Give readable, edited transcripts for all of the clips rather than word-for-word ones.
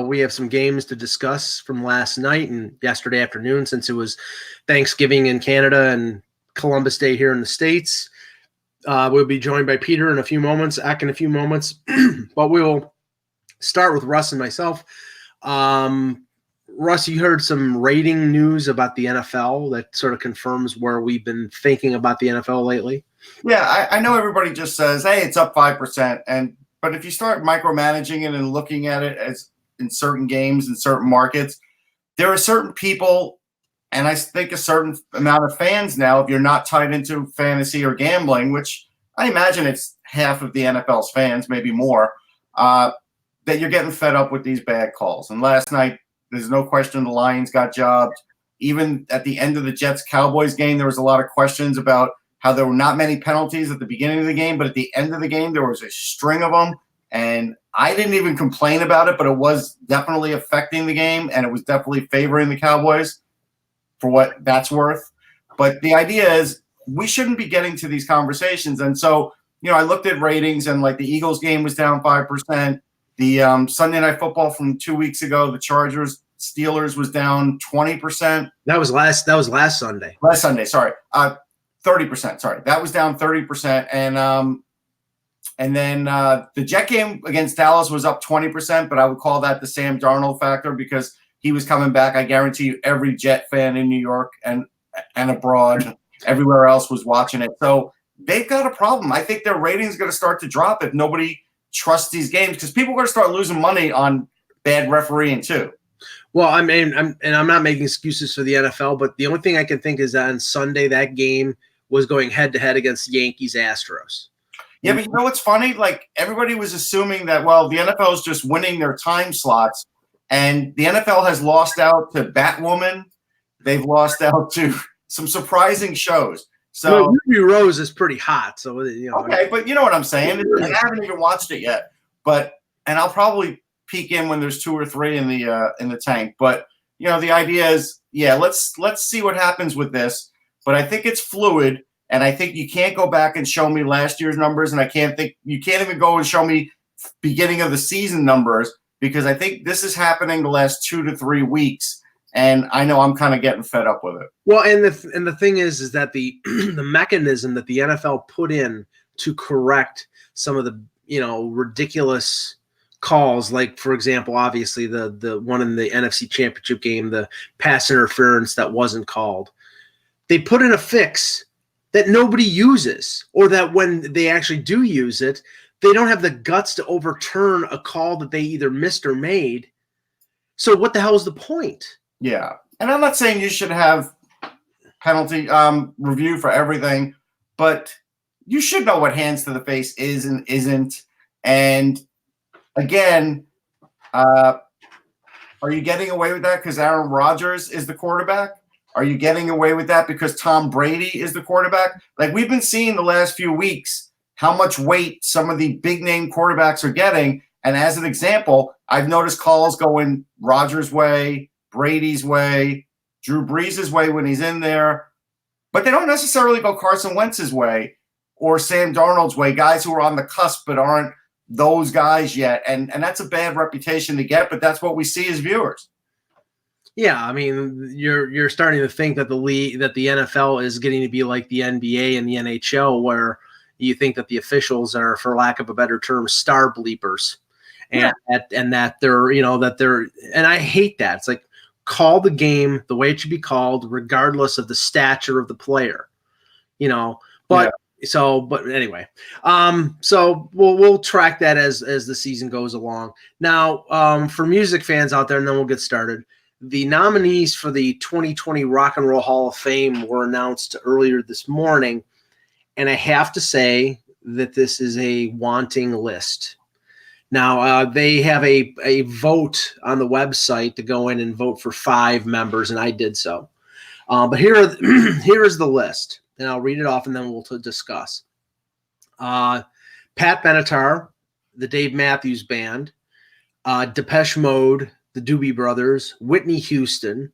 We have some games to discuss from last night and yesterday afternoon, since it was Thanksgiving in Canada and Columbus Day here in the States. We'll be joined by Peter in a few moments, Eck in a few moments, but we will start with Russ and myself. Russ, you heard some rating news about the NFL that sort of confirms where we've been thinking about the NFL lately. Yeah, I know everybody just says, hey, it's up 5%. But if you start micromanaging it and looking at it as in certain games in certain markets, there are certain people, and I think a certain amount of fans now, if you're not tied into fantasy or gambling, which I imagine it's half of the NFL's fans, maybe more, that you're getting fed up with these bad calls. And last night, there's no question the Lions got jobbed. Even at the end of the Jets-Cowboys game, there was a lot of questions about how there were not many penalties at the beginning of the game, but at the end of the game, there was a string of them. And I didn't even complain about it, but it was definitely affecting the game, and it was definitely favoring the Cowboys for what that's worth. But the idea is we shouldn't be getting to these conversations. And so, I looked at ratings, and like the Eagles game was down 5%. The Sunday Night Football from 2 weeks ago, the Chargers-Steelers was down 20%. That was last Sunday. Last Sunday, sorry. 30%, sorry. That was down 30%. And then the Jet game against Dallas was up 20%, but I would call that the Sam Darnold factor because he was coming back. I guarantee you every Jet fan in New York and abroad, everywhere else was watching it. So they've got a problem. I think their ratings are going to start to drop if nobody trusts these games because people are going to start losing money on bad refereeing too. Well, I mean, I'm not making excuses for the NFL, but the only thing I can think is that on Sunday that game was going head-to-head against Yankees-Astros. Yeah, but you know what's funny? Like, everybody was assuming that, well, the NFL is just winning their time slots, and the NFL has lost out to Batwoman. They've lost out to some surprising shows. So Ruby Rose is pretty hot. So okay, but you know what I'm saying? I haven't even watched it yet, and I'll probably peek in when there's 2 or 3 in the tank. But the idea is, yeah, let's see what happens with this. But I think it's fluid. And I think you can't go back and show me last year's numbers, and you can't even go and show me beginning of the season numbers because I think this is happening the last 2 to 3 weeks, and I know I'm kind of getting fed up with it. Well, and the thing is that the the mechanism that the NFL put in to correct some of the ridiculous calls, like for example, obviously the one in the NFC Championship game, the pass interference that wasn't called, they put in a fix that nobody uses, or that when they actually do use it, they don't have the guts to overturn a call that they either missed or made. So what the hell is the point? Yeah. And I'm not saying you should have penalty review for everything, but you should know what hands to the face is and isn't. And again, are you getting away with that because Aaron Rodgers is the quarterback? Are you getting away with that because Tom Brady is the quarterback? Like we've been seeing the last few weeks how much weight some of the big-name quarterbacks are getting. And as an example, I've noticed calls going Rodgers' way, Brady's way, Drew Brees' way when he's in there. But they don't necessarily go Carson Wentz's way or Sam Darnold's way, guys who are on the cusp but aren't those guys yet. And that's a bad reputation to get, but that's what we see as viewers. Yeah, I mean, you're starting to think that the NFL is getting to be like the NBA and the NHL, where you think that the officials are, for lack of a better term, star bleepers, and that they're and I hate that. It's like, call the game the way it should be called, regardless of the stature of the player, But But anyway, so we'll track that as the season goes along. Now, for music fans out there, and then we'll get started. The nominees for the 2020 Rock and Roll Hall of Fame were announced earlier this morning, and I have to say that this is a wanting list. Now, they have a vote on the website to go in and vote for 5 members, and I did so. But here is the list, and I'll read it off, and then we'll discuss. Pat Benatar, the Dave Matthews Band, Depeche Mode, the Doobie Brothers, Whitney Houston,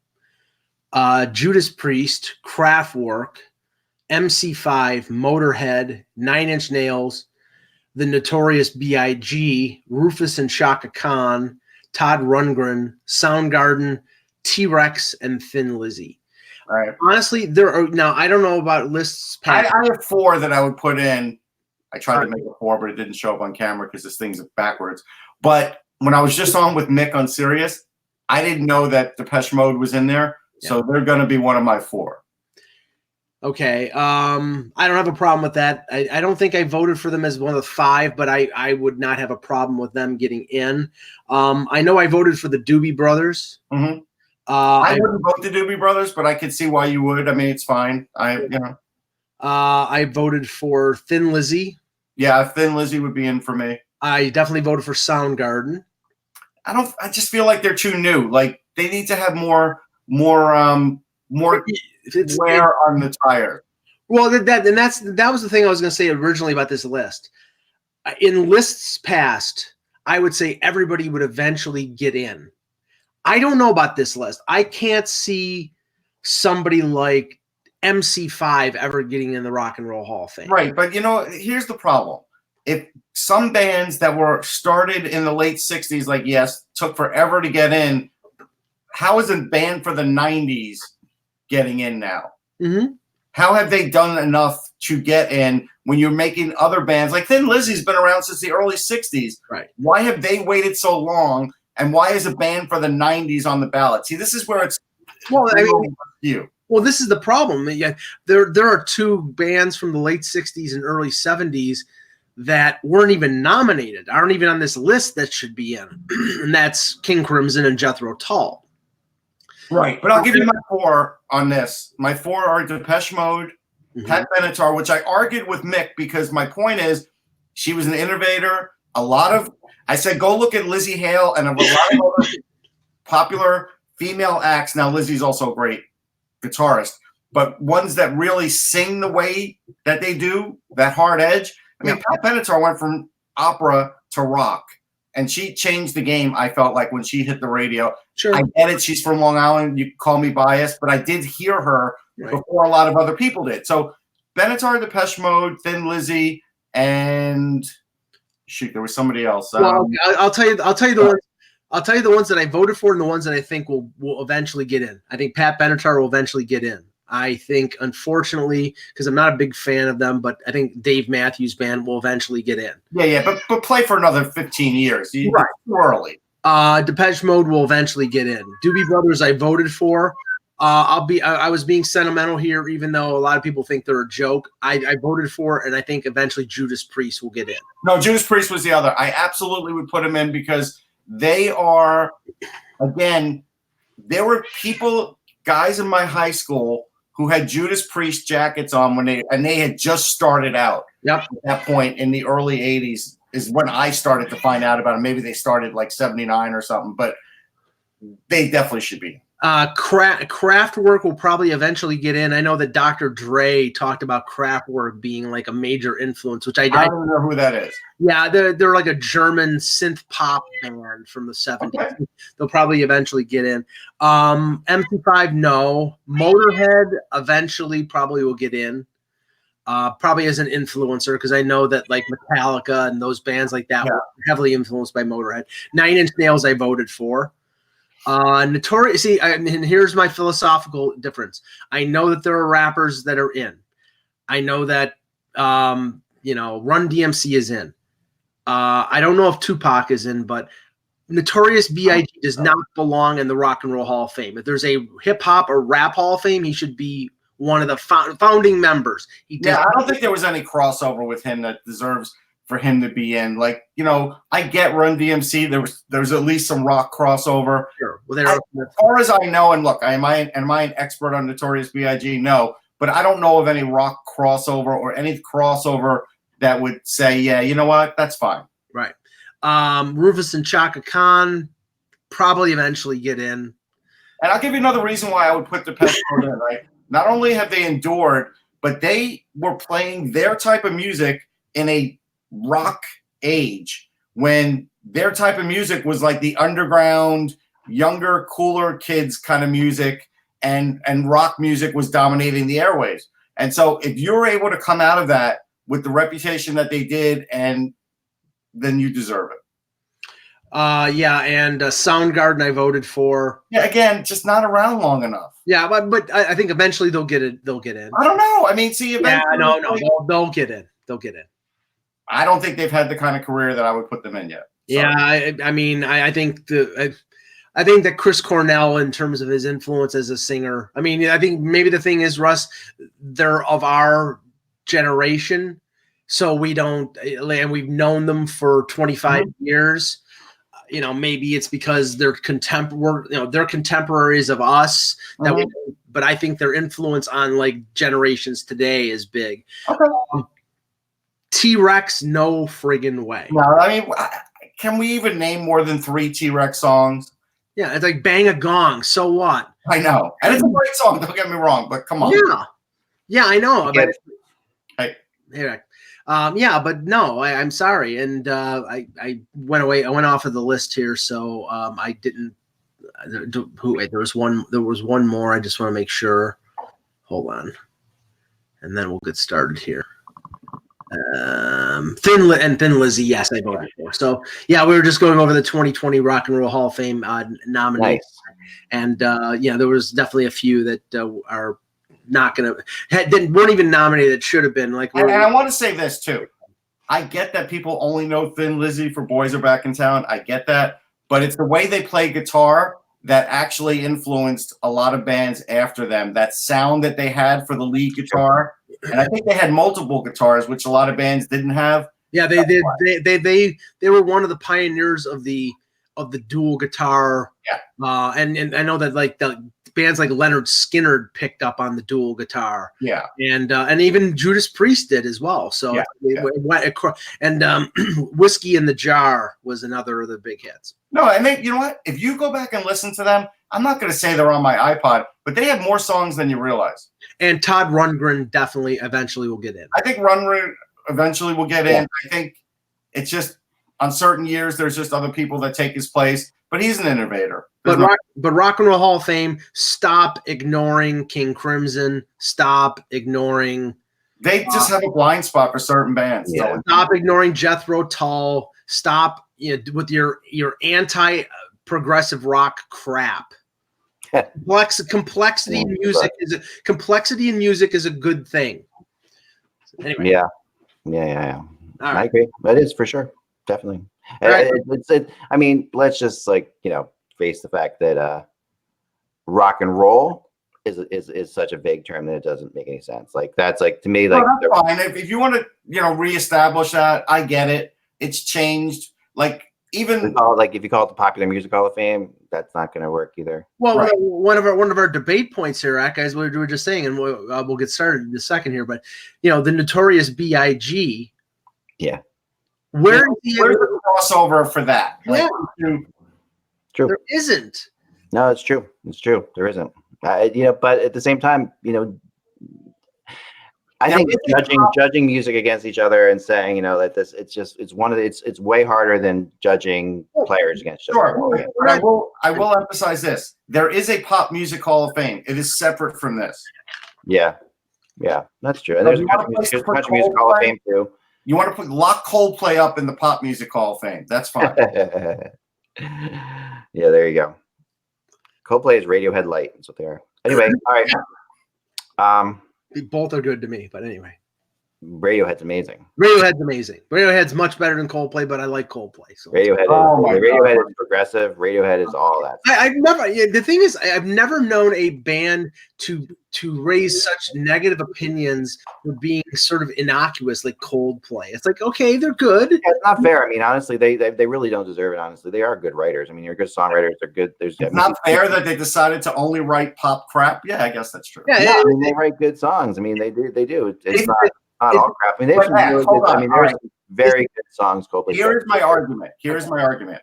Judas Priest, Kraftwerk, MC5, Motorhead, 9 Inch Nails, the Notorious B.I.G., Rufus and Shaka Khan, Todd Rundgren, Soundgarden, T-Rex, and Thin Lizzy. All right. Honestly, there are now. I don't know about lists. I have 4 that I would put in. I tried to make it 4, but it didn't show up on camera because this thing's backwards. But when I was just on with Mick on Sirius, I didn't know that Depeche Mode was in there, so they're going to be one of my 4. Okay. I don't have a problem with that. I don't think I voted for them as one of the 5, but I would not have a problem with them getting in. I know I voted for the Doobie Brothers. Mm-hmm. I wouldn't vote the Doobie Brothers, but I could see why you would. I mean, it's fine. I voted for Thin Lizzy. Yeah, Thin Lizzy would be in for me. I definitely voted for Soundgarden. I just feel like they're too new. Like they need to have more wear on the tire. Well, that was the thing I was going to say originally about this list. In lists past, I would say everybody would eventually get in. I don't know about this list. I can't see somebody like MC5 ever getting in the Rock and Roll Hall of Fame. Right, but here's the problem. If some bands that were started in the late 60s, like Yes, took forever to get in, how is a band for the 90s getting in now? Mm-hmm. How have they done enough to get in when you're making other bands? Like Thin Lizzy's been around since the early 60s. Right. Why have they waited so long? And why is a band for the 90s on the ballot? See, this is where it's Well, this is the problem. Yeah, there are 2 bands from the late 60s and early 70s that weren't even nominated, aren't even on this list that should be in. And that's King Crimson and Jethro Tull. Right. But I'll give you my 4 on this. My 4 are Depeche Mode, Pat Benatar, which I argued with Mick because my point is she was an innovator. I said, go look at Lizzie Hale and a lot of other popular female acts. Now, Lizzie's also a great guitarist, but ones that really sing the way that they do, that hard edge. I mean, Pat Benatar went from opera to rock, and she changed the game, I felt like, when she hit the radio. Sure. I get it. She's from Long Island. You call me biased, but I did hear her before a lot of other people did. So Benatar, Depeche Mode, Thin Lizzy, and shoot, there was somebody else. Well, I'll tell you the ones that I voted for and the ones that I think will eventually get in. I think Pat Benatar will eventually get in. I think, unfortunately, because I'm not a big fan of them, but I think Dave Matthews Band will eventually get in. Yeah, but play for another 15 years. Right. Too early. Depeche Mode will eventually get in. Doobie Brothers I voted for. I was being sentimental here, even though a lot of people think they're a joke. I voted for, and I think eventually Judas Priest will get in. No, Judas Priest was the other. I absolutely would put him in because they are, again, there were guys in my high school who had Judas Priest jackets on when they had just started out. Yep. At that point in the early 80s is when I started to find out about it. Maybe they started like 79 or something, but they definitely should be. Kraftwerk will probably eventually get in. I know that Dr. Dre talked about Kraftwerk being like a major influence, which I don't know who that is. Yeah, they're like a German synth pop band from the 70s. Okay. They'll probably eventually get in. MC5, no. Motorhead eventually probably will get in. Probably as an influencer, because I know that like Metallica and those bands like that were heavily influenced by Motorhead. 9 Inch Nails I voted for. Notorious. See, and here's my philosophical difference. I know that there are rappers that are in. I know that Run DMC is in. I don't know if Tupac is in, but Notorious B.I.G. does not belong in the Rock and Roll Hall of Fame. If there's a hip hop or rap Hall of Fame, he should be one of the founding members. I don't think there was any crossover with him that deserves for him to be in. Like, I get Run DMC. There's at least some rock crossover. Sure. Well, as far as I know, and look, am I an expert on Notorious B.I.G.? No, but I don't know of any rock crossover or any crossover that would say, yeah, you know what, that's fine. Right. Rufus and Chaka Khan probably eventually get in. And I'll give you another reason why I would put Depeche Mode in, right? Not only have they endured, but they were playing their type of music in a rock age when their type of music was like the underground, younger, cooler kids kind of music, and rock music was dominating the airwaves. And so if you're able to come out of that with the reputation that they did, and then you deserve it. Yeah, and Soundgarden I voted for. Yeah, again, just not around long enough. Yeah, but I think eventually they'll get it. They'll get in. I don't know. I mean, see, eventually, no, they'll get in. They'll get in. I don't think they've had the kind of career that I would put them in yet. Sorry. Yeah, I mean, I think I think that Chris Cornell, in terms of his influence as a singer, I mean, I think maybe the thing is, Russ, they're of our generation, so we don't, and we've known them for 25 years. You know, maybe it's because they're they're contemporaries of us. That but I think their influence on like generations today is big. Okay. T-Rex, no friggin' way. No, I mean, can we even name more than 3 T-Rex songs? Yeah, it's like Bang a Gong. So what? I know, and it's a great song. Don't get me wrong, but come on. Yeah, I know. But, hey. Yeah, but no, I'm sorry, and I went away. I went off of the list here, so I didn't. Wait, there was one more. I just want to make sure. Hold on, and then we'll get started here. Thin Lizzy, yes, I voted for. So yeah, we were just going over the 2020 Rock and Roll Hall of Fame nominees, and there was definitely a few that are not going to weren't even nominated. Should have been like. And I want to say this too. I get that people only know Thin Lizzy for Boys Are Back in Town. I get that, but it's the way they play guitar that actually influenced a lot of bands after them. That sound that they had for the lead guitar, and I think they had multiple guitars, which a lot of bands didn't have. Yeah, they were one of the pioneers of the dual guitar. Yeah, and I know that like the bands like Leonard Skinner picked up on the dual guitar. Yeah, and even Judas Priest did as well. So it went across. And Whiskey in the Jar was another of the big hits. No, and you know what? If you go back and listen to them, I'm not going to say they're on my iPod, but they have more songs than you realize. And Todd Rundgren definitely eventually will get in. I think Rundgren eventually will get in. I think it's just on certain years there's just other people that take his place, but he's an innovator. But Rock and Roll Hall of Fame, stop ignoring King Crimson. Stop ignoring. They just have a blind spot for certain bands. Yeah. Stop ignoring Jethro Tull. Stop with your anti-progressive rock crap. Complexity in music is a good thing. Anyway. Yeah. Right. I agree. That is for sure. Definitely. Right. I mean, let's just face the fact that rock and roll is such a vague term that it doesn't make any sense. Like that's like to me like that's fine. If you want to reestablish that, I get it. It's changed. Like even if you call it the Popular Music Hall of Fame, that's not going to work either. Well, right. one of our debate points here, guys, we were just saying, and we'll get started in a second here, but the Notorious B.I.G. Yeah. Where's the crossover for that? Yeah. True. There isn't. No, it's true. It's true. There isn't. But at the same time, I think judging music against each other and saying, that it's way harder than judging players against each other. Sure. But I will emphasize this. There is a Pop Music Hall of Fame. It is separate from this. Yeah, that's true. And there's a Country Music Hall of Fame too. You want to lock Coldplay up in the Pop Music Hall of Fame. That's fine. Yeah, there you go. Coldplay is Radiohead Light. That's what they are. Anyway, all right. Both are good to me, but anyway. Radiohead's amazing. Radiohead's much better than Coldplay, but I like Coldplay. So Radiohead is progressive. Radiohead is all that. The thing is, I've never known a band to raise such negative opinions for being sort of innocuous like Coldplay. It's like, okay, they're good. Yeah, it's not fair. I mean, honestly, they really don't deserve it. Honestly, they are good writers. I mean, you're good songwriters. They're good. It's not fair that they decided to only write pop crap. Yeah, I guess that's true. Yeah, I mean, they write good songs. I mean, they do. It's not all crap. I mean, there's some really good. I mean, there's very good songs. Coldplay. Here's my argument.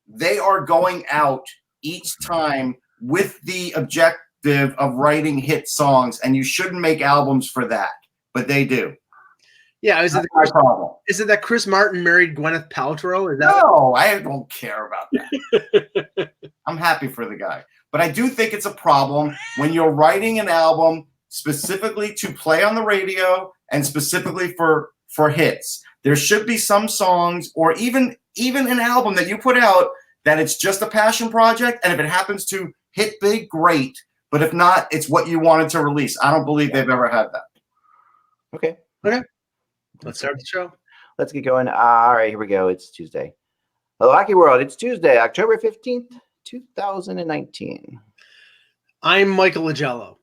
They are going out each time with the objective of writing hit songs, and you shouldn't make albums for that, but they do. Yeah, is it that Chris Martin married Gwyneth Paltrow? No, I don't care about that. I'm happy for the guy, but I do think it's a problem when you're writing an album specifically to play on the radio and specifically for hits. There should be some songs, or even even an album that you put out, that it's just a passion project, and if it happens to hit big, great. But if not, it's what you wanted to release. I don't believe they've ever had that. Okay. Let's start the show. Let's get going. All right, here we go. It's Tuesday. Hello, Hockey World. It's Tuesday, October 15th, 2019. I'm Michael Lagello.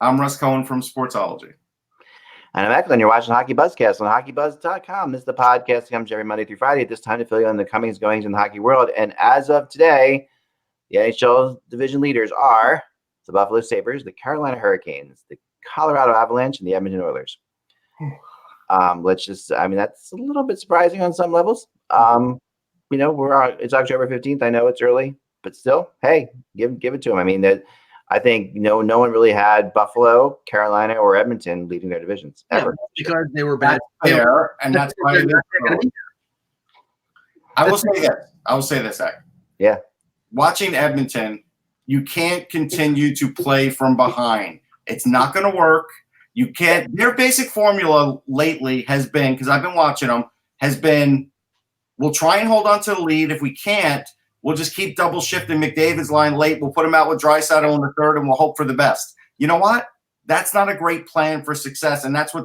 I'm Russ Cohen from Sportsology. And I'm Eklund. You're watching HockeyBuzzcast on HockeyBuzz.com. This is the podcast that comes every Monday through Friday at this time to fill you in the comings, goings in the hockey world. And as of today, the NHL division leaders are the Buffalo Sabres, the Carolina Hurricanes, the Colorado Avalanche, and the Edmonton Oilers. That's a little bit surprising on some levels. It's October 15th. I know it's early, but still, hey, give it to them. I mean, I think no one really had Buffalo, Carolina, or Edmonton leading their divisions ever. Because they were bad. And that's why they're going to be there. I will say this, Zach. Yeah. Watching Edmonton, you can't continue to play from behind. It's not going to work. You can't. Their basic formula lately has been, because I've been watching them, has been, we'll try and hold on to the lead. If we can't, we'll just keep double shifting McDavid's line late. We'll put him out with Draisaitl in the third, and we'll hope for the best. You know what? That's not a great plan for success, and that's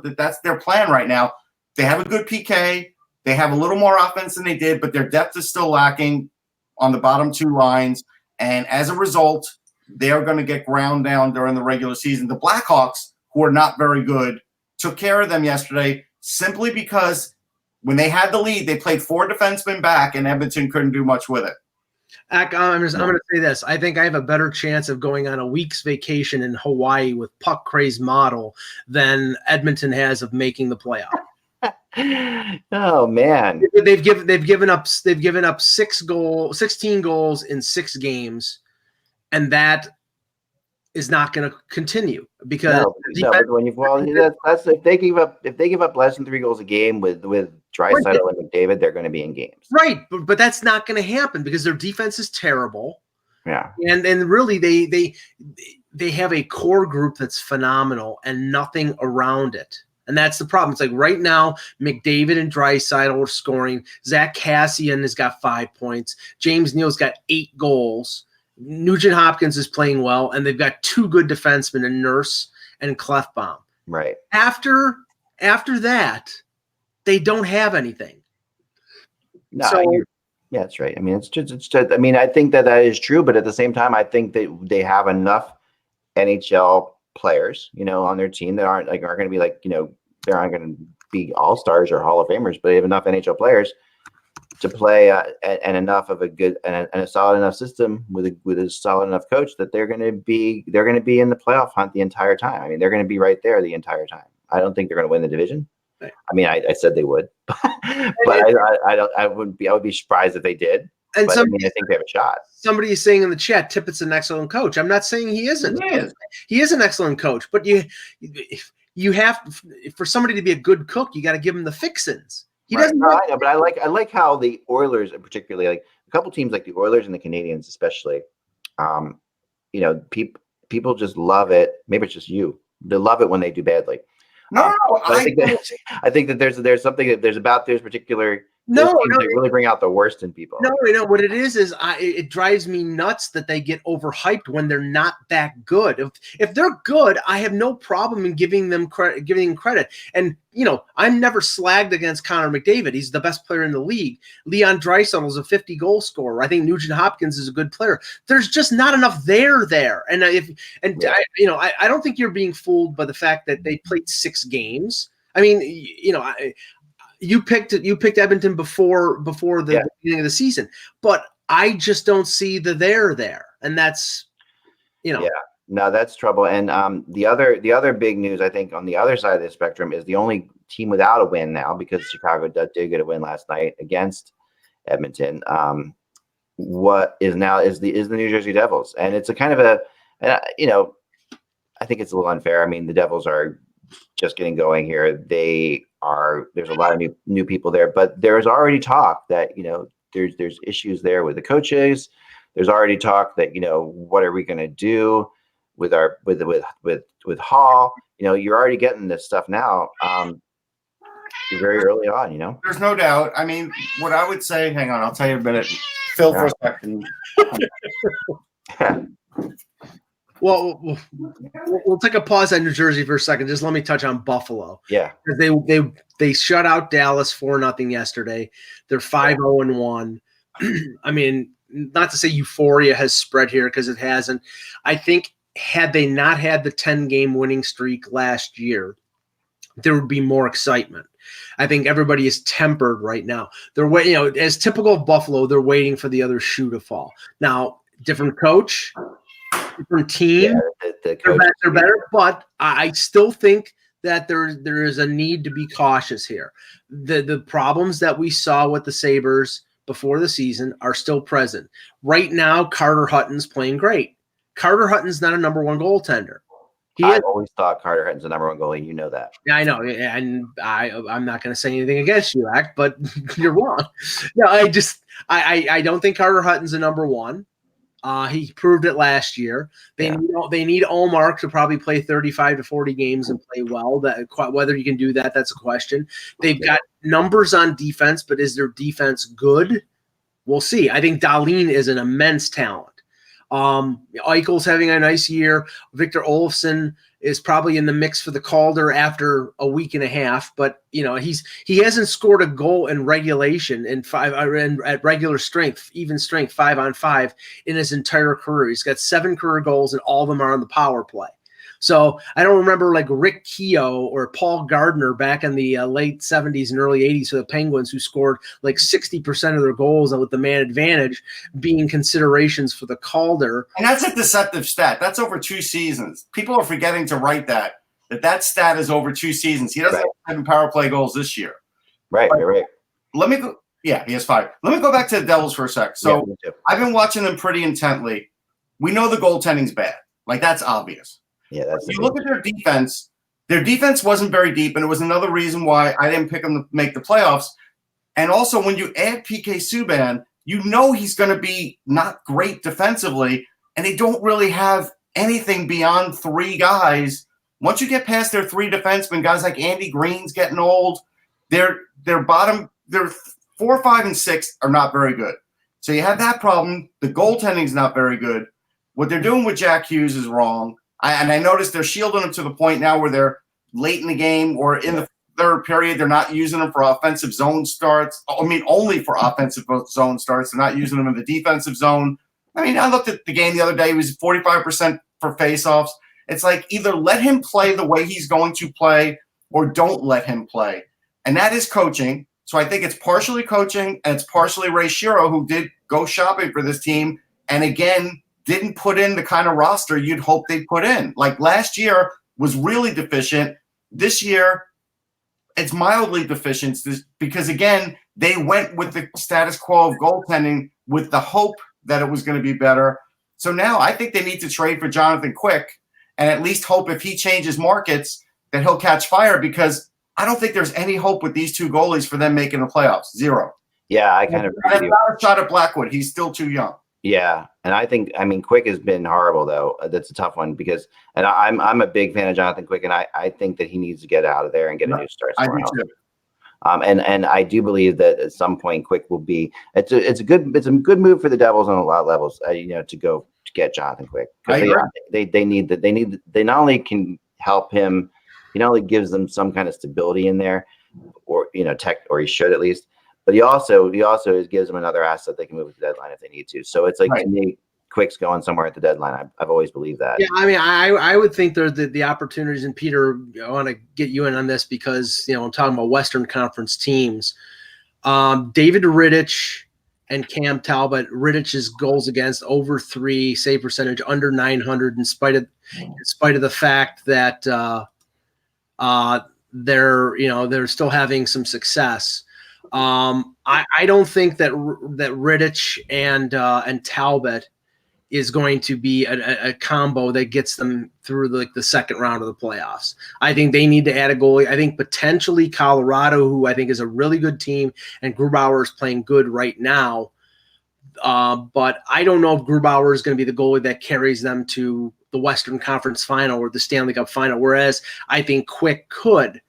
their plan right now. They have a good PK. They have a little more offense than they did, but their depth is still lacking on the bottom two lines, and as a result, they are going to get ground down during the regular season. The Blackhawks, who are not very good, took care of them yesterday simply because when they had the lead, they played 4 defensemen back, and Edmonton couldn't do much with it. I'm going to say this. I think I have a better chance of going on a week's vacation in Hawaii with Puck Craze model than Edmonton has of making the playoff. Oh man, they've given up 16 goals in 6 games, and that is not going to continue because that's if they give up less than 3 goals a game with Draisaitl and McDavid, they're going to be in games. Right, but that's not going to happen because their defense is terrible. Yeah, and really they have a core group that's phenomenal and nothing around it. And that's the problem. It's like right now, McDavid and Draisaitl are scoring. Zach Kassian has got 5 points. James Neal's got 8 goals. Nugent Hopkins is playing well, and they've got 2 good defensemen in Nurse and Clefbaum. Right. After that, they don't have anything. No, yeah, that's right. I mean, it's just. I mean, I think that is true, but at the same time, I think that they have enough NHL players, on their team that aren't going to be they aren't going to be all-stars or Hall of Famers, but they have enough NHL players to play and enough of a good and a solid enough system with a solid enough coach that they're going to be in the playoff hunt the entire time. I mean, they're going to be right there the entire time. I don't think they're going to win the division. Right. I mean, I said they would, but I would be surprised if they did. And I think they have a shot. Somebody is saying in the chat, Tippett's an excellent coach. I'm not saying he isn't. He is an excellent coach, but you have, for somebody to be a good cook, you got to give him the fixins. He doesn't. No, I know, but I like how the Oilers, particularly, like a couple teams like the Oilers and the Canadiens, especially, people just love it. Maybe it's just you. They love it when they do badly. No, I think that there's something that there's particular. They really bring out the worst in people. No, what it is it drives me nuts that they get overhyped when they're not that good. If they're good, I have no problem in giving them credit. And I'm never slagged against Connor McDavid. He's the best player in the league. Leon Draisaitl is a 50-goal scorer. I think Nugent Hopkins is a good player. There's just not enough there. And I don't think you're being fooled by the fact that they played 6 games. I mean, You picked Edmonton before the beginning of the season, but I just don't see the there, and that's, Yeah, no, that's trouble. And the other big news, I think, on the other side of the spectrum is the only team without a win now, because Chicago did get a win last night against Edmonton. What is now is the New Jersey Devils, and it's a kind of I think it's a little unfair. I mean, the Devils are just getting going here. There's a lot of new people there, but there's already talk that there's issues there with the coaches. There's already talk that what are we going to do with Hall? You're already getting this stuff now. very early on, you know. There's no doubt. I mean, what I would say, hang on, I'll tell you in a minute. Phil, for a second. Well, we'll take a pause at New Jersey for a second. Just let me touch on Buffalo. Yeah. They shut out Dallas 4-0 yesterday. They're 5-0-1. I mean, not to say euphoria has spread here because it hasn't. I think had they not had the 10-game winning streak last year, there would be more excitement. I think everybody is tempered right now. They're waiting, as typical of Buffalo, they're waiting for the other shoe to fall. Now, different coach, different team, the coach they're better, but I still think that there is a need to be cautious here. The problems that we saw with the Sabres before the season are still present. Right now, Carter Hutton's playing great. Carter Hutton's not a number one goaltender. I've always thought Carter Hutton's the number one goalie. You know that. Yeah, I know, and I'm not going to say anything against you, Ack, but you're wrong. No, I don't think Carter Hutton's the number one. He proved it last year. They need Omar to probably play 35 to 40 games and play well. Whether you can do that, that's a question. They've got numbers on defense, but is their defense good? We'll see. I think Dahlin is an immense talent. Eichel's having a nice year. Victor Olofsson is probably in the mix for the Calder after a week and a half, but he hasn't scored a goal in regulation at regular strength, even strength 5-on-5 in his entire career. He's got 7 career goals and all of them are on the power play. So I don't remember like Rick Keogh or Paul Gardner back in the late 70s and early 80s for the Penguins who scored like 60% of their goals with the man advantage being considerations for the Calder. And that's a deceptive stat. That's over 2 seasons. People are forgetting to write that stat is over 2 seasons. He doesn't have 7 power play goals this year. Right, right. Let me go. Yeah, he has 5. Let me go back to the Devils for a sec. So I've been watching them pretty intently. We know the goaltending's bad. Like, that's obvious. Yeah, that's you look at their defense. Their defense wasn't very deep, and it was another reason why I didn't pick them to make the playoffs. And also, when you add PK Subban, you know he's going to be not great defensively, and they don't really have anything beyond 3 guys. Once you get past their 3 defensemen, guys like Andy Green's getting old. Their 4, 5, and 6 are not very good. So you have that problem. The goaltending's not very good. What they're doing with Jack Hughes is wrong. I noticed they're shielding him to the point now where they're late in the game or in the third period. They're not using him for offensive zone starts. I mean, only for offensive zone starts. They're not using him in the defensive zone. I mean, I looked at the game the other day. He was 45% for faceoffs. It's like either let him play the way he's going to play or don't let him play. And that is coaching. So I think it's partially coaching and it's partially Ray Shero, who did go shopping for this team. And again, didn't put in the kind of roster you'd hope they'd put in. Like last year was really deficient. This year, it's mildly deficient because, again, they went with the status quo of goaltending with the hope that it was going to be better. So now I think they need to trade for Jonathan Quick and at least hope if he changes markets that he'll catch fire, because I don't think there's any hope with these 2 goalies for them making the playoffs. 0. Yeah, I kind of agree with you. Not a shot at Blackwood. He's still too young. Yeah, and I mean, Quick has been horrible, though. That's a tough one because – and I'm a big fan of Jonathan Quick, and I think that he needs to get out of there and get a new start somewhere else. And I do believe that at some point Quick will be – it's a good move for the Devils on a lot of levels, to get Jonathan Quick. They not only can help him, he not only gives them some kind of stability in there, or or he should at least. But he also gives them another asset they can move at the deadline if they need to. So it's like, to me, Quick's going somewhere at the deadline. I've always believed that. Yeah, I mean, I would think there's the opportunities, and Peter, I want to get you in on this because, I'm talking about Western Conference teams. David Rittich and Cam Talbot. Rittich's goals against over 3, save percentage under 900, in spite of the fact that they're still having some success. I don't think that Rittich and Talbot is going to be a combo that gets them through the second round of the playoffs. I think they need to add a goalie. I think potentially Colorado, who I think is a really good team, and Grubauer is playing good right now. But I don't know if Grubauer is going to be the goalie that carries them to the Western Conference Final or the Stanley Cup Final, whereas I think Quick could.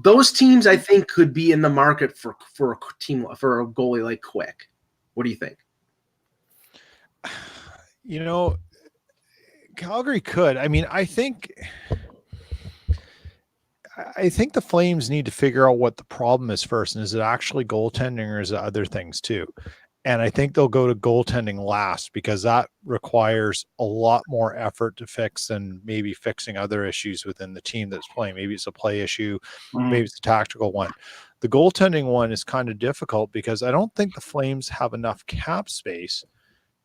Those teams I think could be in the market for a goalie like Quick. What do you think? Calgary could. I mean, I think the Flames need to figure out what the problem is first. And is it actually goaltending or is it other things too? And I think they'll go to goaltending last because that requires a lot more effort to fix than maybe fixing other issues within the team that's playing. Maybe it's a play issue, maybe it's a tactical one. The goaltending one is kind of difficult because I don't think the Flames have enough cap space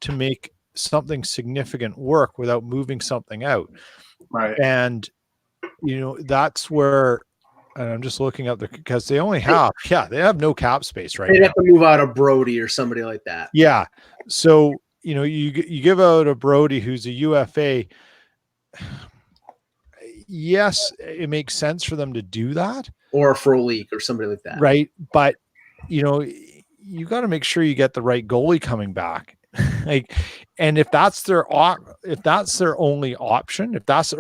to make something significant work without moving something out. Right. And, that's where, and I'm just looking up because they only have, they have no cap space right now. They'd have to move out a Brody or somebody like that. Yeah. So, you give out a Brody who's a UFA. Yes, it makes sense for them to do that. Or a Frolik or somebody like that. Right. But, you got to make sure you get the right goalie coming back. And if that's their only option, if that's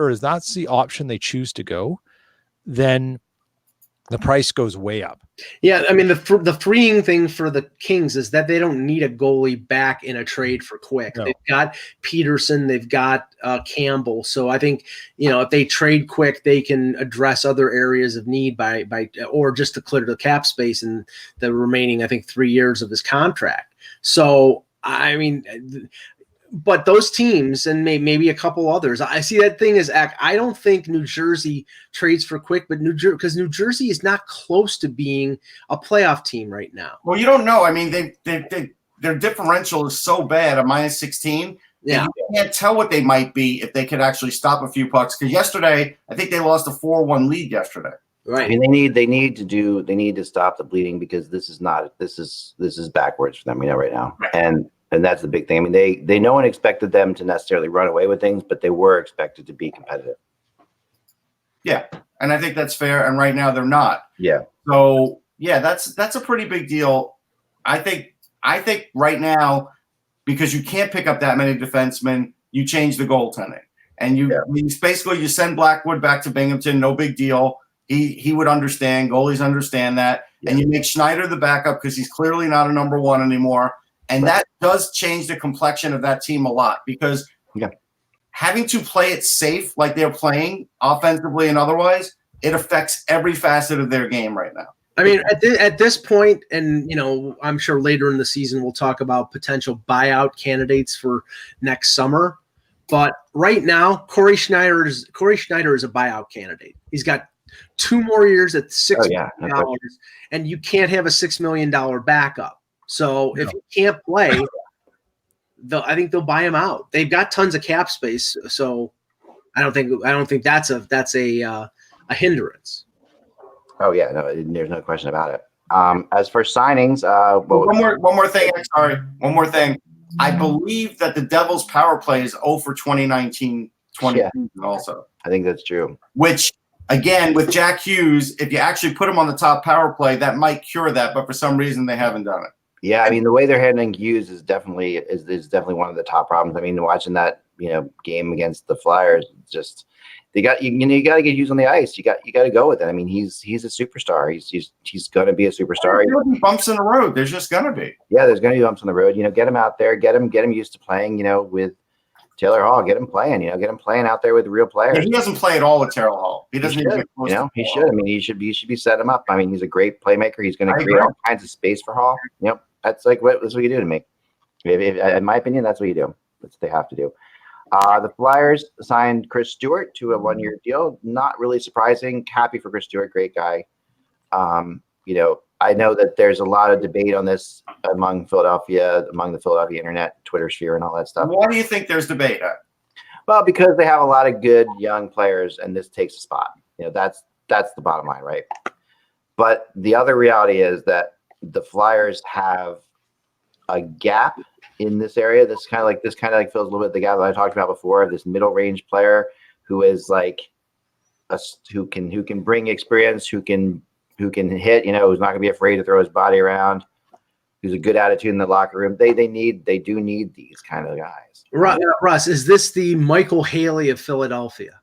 the option they choose to go, then the price goes way up. Yeah, I mean the freeing thing for the Kings is that they don't need a goalie back in a trade for Quick. No. They've got Peterson, they've got Campbell. So I think if they trade Quick, they can address other areas of need by or just to clear the cap space in the remaining 3 years of his contract. So I mean, but those teams and maybe a couple others, I see that thing is I don't think New Jersey trades for Quick, but because New Jersey is not close to being a playoff team right now. Well, you don't know. I mean, their differential is so bad, a -16. Yeah, you can't tell what they might be if they could actually stop a few pucks. Because yesterday, I think they lost a 4-1 lead yesterday. Right. I mean, they need to stop the bleeding because this is backwards for them. Right now, right. And that's the big thing. I mean, no one expected them to necessarily run away with things, but they were expected to be competitive. Yeah, and I think that's fair. And right now they're not. Yeah. So yeah, that's a pretty big deal. I think right now, because you can't pick up that many defensemen, you change the goaltending, and you send Blackwood back to Binghamton. No big deal. He would understand. Goalies understand that, and you make Schneider the backup because he's clearly not a number one anymore. And that does change the complexion of that team a lot because having to play it safe like they're playing offensively and otherwise, it affects every facet of their game right now. I mean, at this point, and I'm sure later in the season we'll talk about potential buyout candidates for next summer. But right now, Corey Schneider is a buyout candidate. He's got 2 more years at $6 million, and you can't have a $6 million backup. So if he can't play, I think they'll buy him out. They've got tons of cap space, so I don't think that's a hindrance. Oh yeah, no, there's no question about it. As for signings, one more thing. Sorry, one more thing. I believe that the Devils' power play is 0 for 2019-20 also. I think that's true. Which again, with Jack Hughes, if you actually put him on the top power play, that might cure that. But for some reason, they haven't done it. Yeah, I mean the way they're handling Hughes is definitely one of the top problems. I mean, watching that game against the Flyers, just you got to get Hughes on the ice. You got to go with it. I mean, he's a superstar. He's going to be a superstar. There'll be bumps in the road. There's just going to be. Yeah, there's going to be bumps in the road. Get him out there. Get him used to playing. With Taylor Hall. Get him playing. Get him playing out there with real players. Yeah, he doesn't play at all with Taylor Hall. He doesn't. He should. I mean, he should be set him up. I mean, he's a great playmaker. He's going to create all kinds of space for Hall. That's what you do to me. In my opinion, that's what you do. That's what they have to do. The Flyers signed Chris Stewart to a 1-year deal. Not really surprising. Happy for Chris Stewart. Great guy. I know that there's a lot of debate on this among the Philadelphia internet, Twitter sphere, and all that stuff. Why do you think there's debate? Well, because they have a lot of good young players, and this takes a spot. That's the bottom line, right? But the other reality is that the Flyers have a gap in this area. This kind of like fills a little bit the gap that I talked about before of this middle range player who is who can bring experience, who can hit, who's not going to be afraid to throw his body around, who's a good attitude in the locker room. They do need these kind of guys. Russ, is this the Michael Haley of Philadelphia?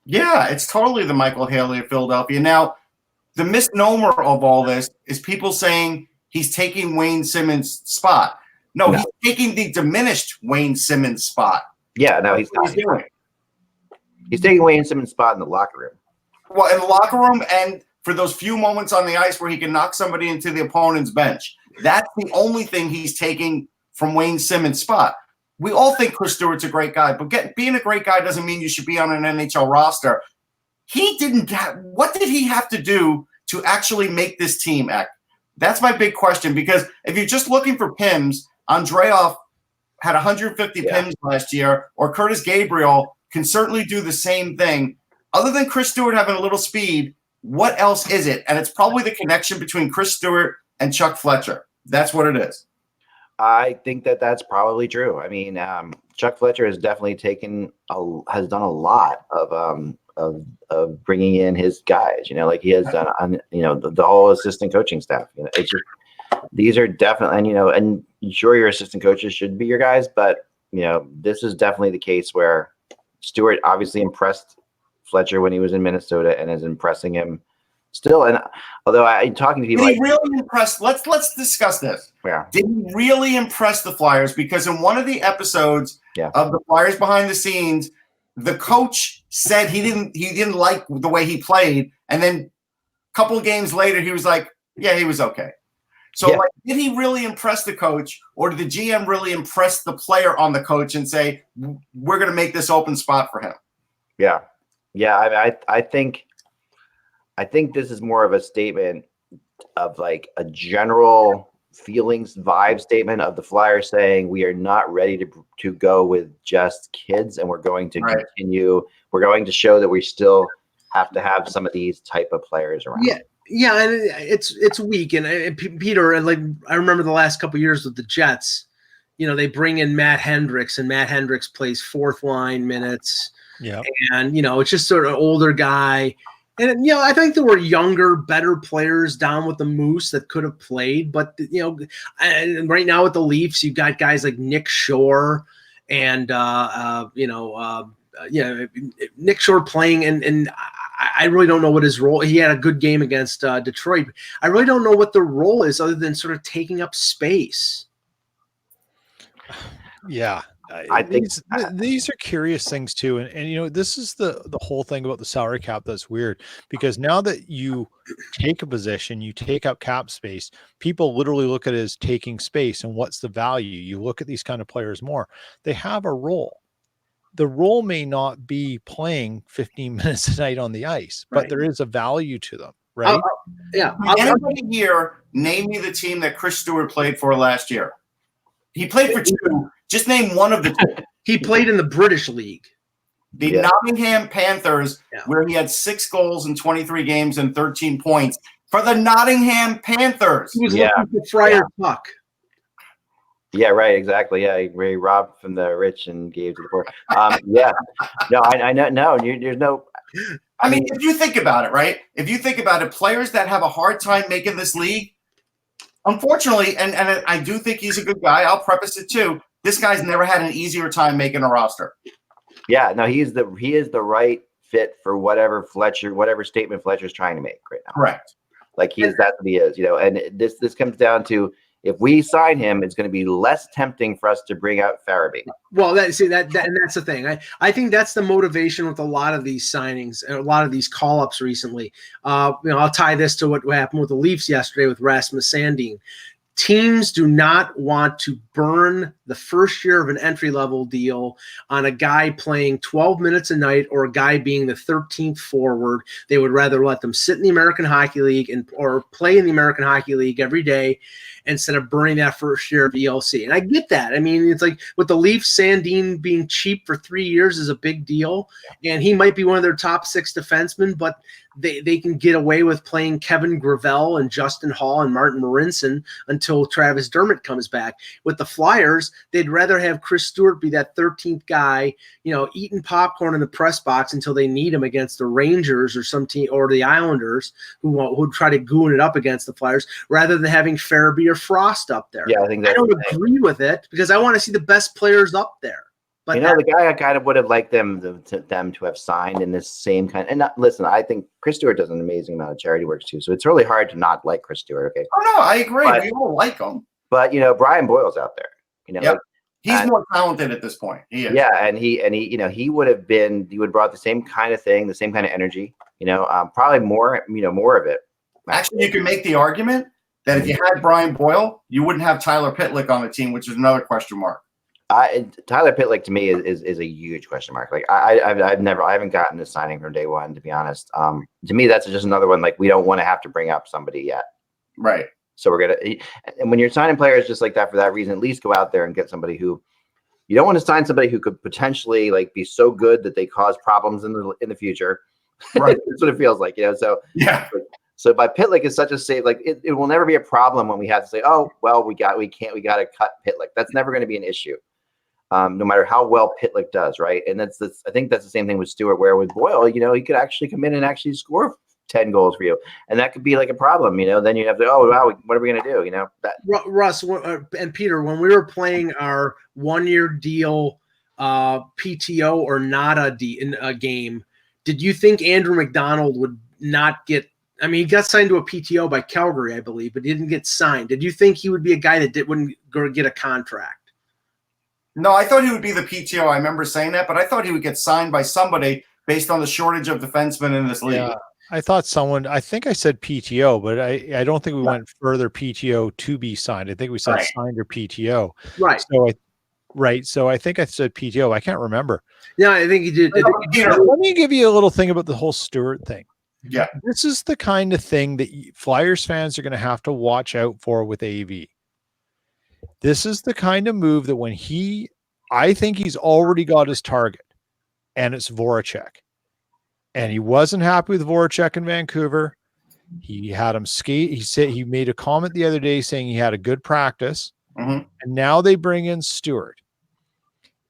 Yeah, it's totally the Michael Haley of Philadelphia. Now, the misnomer of all this is people saying he's taking Wayne Simmons' spot. No, he's taking the diminished Wayne Simmons' spot. Yeah, no, he's not. He's taking Wayne Simmons' spot in the locker room. Well, in the locker room and for those few moments on the ice where he can knock somebody into the opponent's bench. That's the only thing he's taking from Wayne Simmons' spot. We all think Chris Stewart's a great guy, but being a great guy doesn't mean you should be on an NHL roster. What did he have to do to actually make this team act? That's my big question, because if you're just looking for PIMs, Andreoff had 150 PIMs last year, or Curtis Gabriel can certainly do the same thing. Other than Chris Stewart having a little speed, what else is it? And it's probably the connection between Chris Stewart and Chuck Fletcher. That's what it is. I think that's probably true. I mean, Chuck Fletcher has definitely has done a lot of bringing in his guys. Like he has done on the whole assistant coaching staff. It's just, these are definitely, and sure, your assistant coaches should be your guys, but this is definitely the case where Stewart obviously impressed Fletcher when he was in Minnesota and is impressing him still. And although I'm talking to people, did he really impress? Let's discuss this. Yeah. Did he really impress the Flyers? Because in one of the episodes of the Flyers Behind the Scenes, the coach said he didn't like the way he played, and then a couple of games later he was like, "Yeah, he was okay." So, did he really impress the coach, or did the GM really impress the player on the coach and say, "We're going to make this open spot for him"? Yeah. I think this is more of a statement of like a general feelings vibe statement of the Flyers saying we are not ready to go with just kids, and we're going to continue. We're going to show that we still have to have some of these type of players around. Yeah, and it's weak. And Peter, and like I remember the last couple of years with the Jets, they bring in Matt Hendricks, and Matt Hendricks plays fourth line minutes. Yeah, and it's just sort of older guy. And I think there were younger, better players down with the Moose that could have played, but and right now with the Leafs, you've got guys like Nick Shore and Nick Shore playing, and I really don't know what his role. He had a good game against Detroit. I really don't know what the role is other than sort of taking up space. Yeah. I think these are curious things too. And this is the whole thing about the salary cap that's weird, because now that you take a position, you take up cap space, people literally look at it as taking space. And what's the value? You look at these kind of players more. They have a role. The role may not be playing 15 minutes a night on the ice, but there is a value to them, right? Anybody here, name me the team that Chris Stewart played for last year. He played for two. Just name one of the two. He played in the British League. The Nottingham Panthers, where he had 6 goals in 23 games and 13 points for the Nottingham Panthers. He was looking for Friar Tuck. Yeah, right, exactly. Yeah, he robbed from the rich and gave to the poor. No, I know. No, there's no. I mean, if you think about it, right? If you think about it, players that have a hard time making this league, unfortunately, and I do think he's a good guy. I'll preface it too. This guy's never had an easier time making a roster. Yeah, no, he is the right fit for whatever statement Fletcher's trying to make right now. Correct. Like that's what he is, and this comes down to, if we sign him, it's going to be less tempting for us to bring out Farabee. Well, and that's the thing. I think that's the motivation with a lot of these signings and a lot of these call-ups recently. I'll tie this to what happened with the Leafs yesterday with Rasmus Sandin. Teams do not want to burn the first year of an entry-level deal on a guy playing 12 minutes a night or a guy being the 13th forward. They would rather let them sit in the American Hockey League or play in the American Hockey League every day instead of burning that first year of ELC. And I get that. I mean, it's like with the Leafs, Sandin being cheap for 3 years is a big deal. And he might be one of their top 6 defensemen, but they can get away with playing Kevin Gravel and Justin Hall and Martin Marinson until Travis Dermott comes back. With the Flyers, they'd rather have Chris Stewart be that 13th guy, eating popcorn in the press box until they need him against the Rangers or some team, or the Islanders who try to goon it up against the Flyers, rather than having Farabee or Frost up there. Yeah, I think I don't agree with it, because I want to see the best players up there. But the guy I kind of would have liked them to have signed in this same kind. And listen, I think Chris Stewart does an amazing amount of charity work too, so it's really hard to not like Chris Stewart. Okay. Oh no, I agree. We all like him. But Brian Boyle's out there. Yep. He's more talented at this point. He is. Yeah, and he he would have brought the same kind of thing, the same kind of energy. Probably more of it. Actually, you can make the argument that if you had Brian Boyle, you wouldn't have Tyler Pitlick on the team, which is another question mark. Tyler Pitlick to me is a huge question mark. Like I haven't gotten this signing from day one, to be honest. To me, that's just another one. Like we don't want to have to bring up somebody yet, right? So and when you're signing players just like that for that reason, at least go out there and get somebody who you don't want to sign somebody who could potentially like be so good that they cause problems in the future. Right, that's what it feels like, So yeah. So by Pitlick is such a save, like it will never be a problem when we have to say, oh well, we got to cut Pitlick. That's never going to be an issue. No matter how well Pitlick does, right? And I think that's the same thing with Stewart, where with Boyle, he could actually come in and actually score 10 goals for you. And that could be like a problem, then you have to, oh, wow, what are we going to do? Russ and Peter, when we were playing our 1-year deal PTO or nada in a game, did you think Andrew McDonald would not get, he got signed to a PTO by Calgary, I believe, but he didn't get signed. Did you think he would be a guy that wouldn't go get a contract? No, I thought he would be the PTO. I remember saying that, but I thought he would get signed by somebody based on the shortage of defensemen in this league. Yeah, I think I said PTO, but I don't think we went further PTO to be signed. I think we said signed or PTO. Right. So I think I said PTO. I can't remember. Yeah, I think he did. Let me give you a little thing about the whole Stewart thing. Yeah. This is the kind of thing that Flyers fans are going to have to watch out for with AV. This is the kind of move that I think he's already got his target, and it's Voracek. And he wasn't happy with Voracek in Vancouver. He had him skate. He said he made a comment the other day saying he had a good practice. Mm-hmm. And now they bring in Stewart.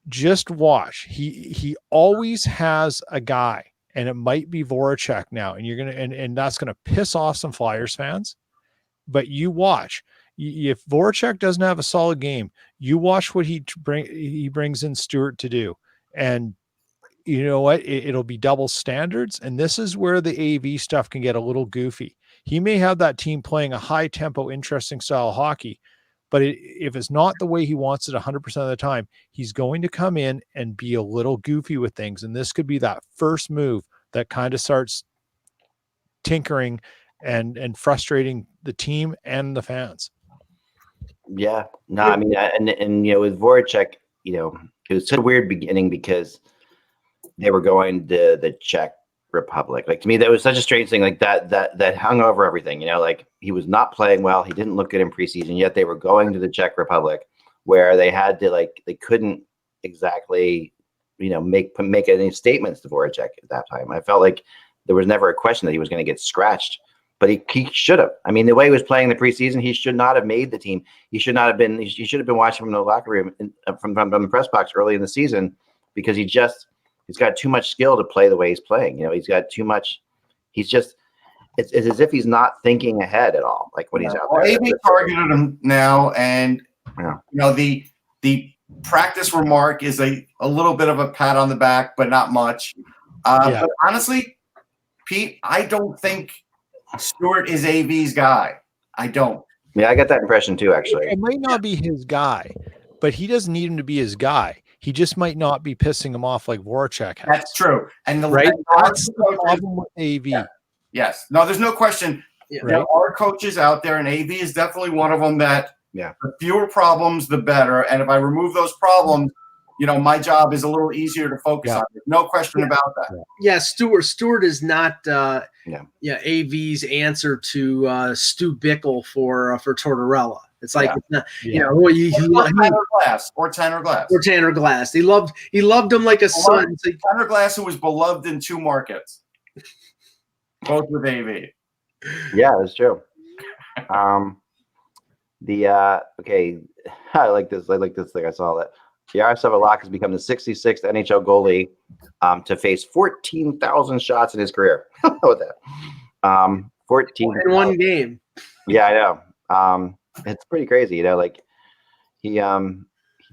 Just watch. He always has a guy, and it might be Voracek now. And and that's gonna piss off some Flyers fans. But you watch. If Voracek doesn't have a solid game, you watch what he brings in Stewart to do. And you know what? It'll be double standards. And this is where the AV stuff can get a little goofy. He may have that team playing a high tempo, interesting style of hockey, but if it's not the way he wants it 100% of the time, he's going to come in and be a little goofy with things. And this could be that first move that kind of starts tinkering and frustrating the team and the fans. Yeah, no, and with Voracek, it was such a weird beginning because they were going to the Czech Republic. Like to me, that was such a strange thing. Like that hung over everything. Like he was not playing well. He didn't look good in preseason. Yet they were going to the Czech Republic, where they had to they couldn't exactly make any statements to Voracek at that time. I felt like there was never a question that he was going to get scratched. But he should have. The way he was playing the preseason, he should not have made the team. He should not have been. He should have been watching from the locker room, from the press box early in the season, because he's got too much skill to play the way he's playing. He's got too much. It's as if he's not thinking ahead at all. Like when he's out there. AB targeted him now, and the practice remark is a little bit of a pat on the back, but not much. But honestly, Pete, I don't think Stewart is AV's guy. I don't. Yeah, I got that impression too, actually. It might not be his guy, but he doesn't need him to be his guy. He just might not be pissing him off like Voracek has. That's true. And that's the problem with AV. Yeah. Yes. No, there's no question. Yeah. There are coaches out there, and AV is definitely one of them that the fewer problems, the better. And if I remove those problems, my job is a little easier to focus on. There's no question about that. Yeah, Stewart is not AV's answer to Stu Bickle for Tortorella. It's like Tanner Glass. He loved him like a son. Tanner Glass, who was beloved in 2 markets, both with AV. Yeah, that's true. I like this. Thing. I saw that. Yaroslav Alak has become the 66th NHL goalie to face 14,000 shots in his career. How about that? 14 in one game. Yeah, I know. It's pretty crazy. He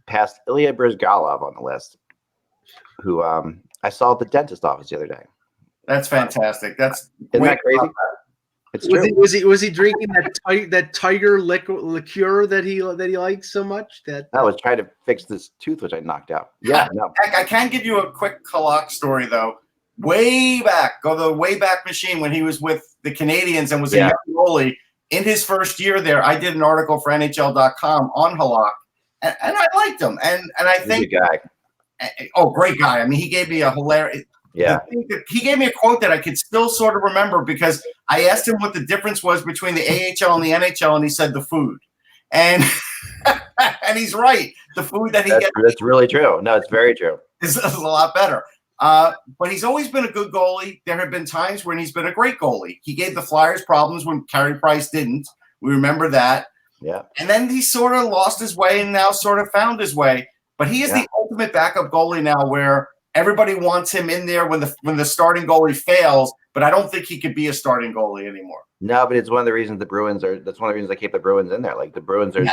passed Ilya Bryzgalov on the list. who I saw at the dentist office the other day. That's fantastic. Isn't that crazy? It's true. Was he drinking that tiger liqueur that he likes so much? I was trying to fix this tooth which I knocked out. Yeah, no. I can give you a quick Halak story though. Way back, go the way back machine when he was with the Canadians and was a young goalie. In his first year there, I did an article for NHL.com on Halak, and I liked him. And I think, he's a good guy. Oh, great guy. I mean, he gave me a hilarious. Yeah. He gave me a quote that I could still sort of remember because I asked him what the difference was between the AHL and the NHL, and he said the food. And and he's right. The food that he gets. That's really true. No, it's very true. Is a lot better. But he's always been a good goalie. There have been times when he's been a great goalie. He gave the Flyers problems when Carey Price didn't. We remember that. Yeah. And then he sort of lost his way and now sort of found his way. But he is the ultimate backup goalie now where everybody wants him in there when the starting goalie fails, but I don't think he could be a starting goalie anymore. No, but it's one of the reasons the Bruins are. That's one of the reasons they keep the Bruins in there. Like the Bruins are,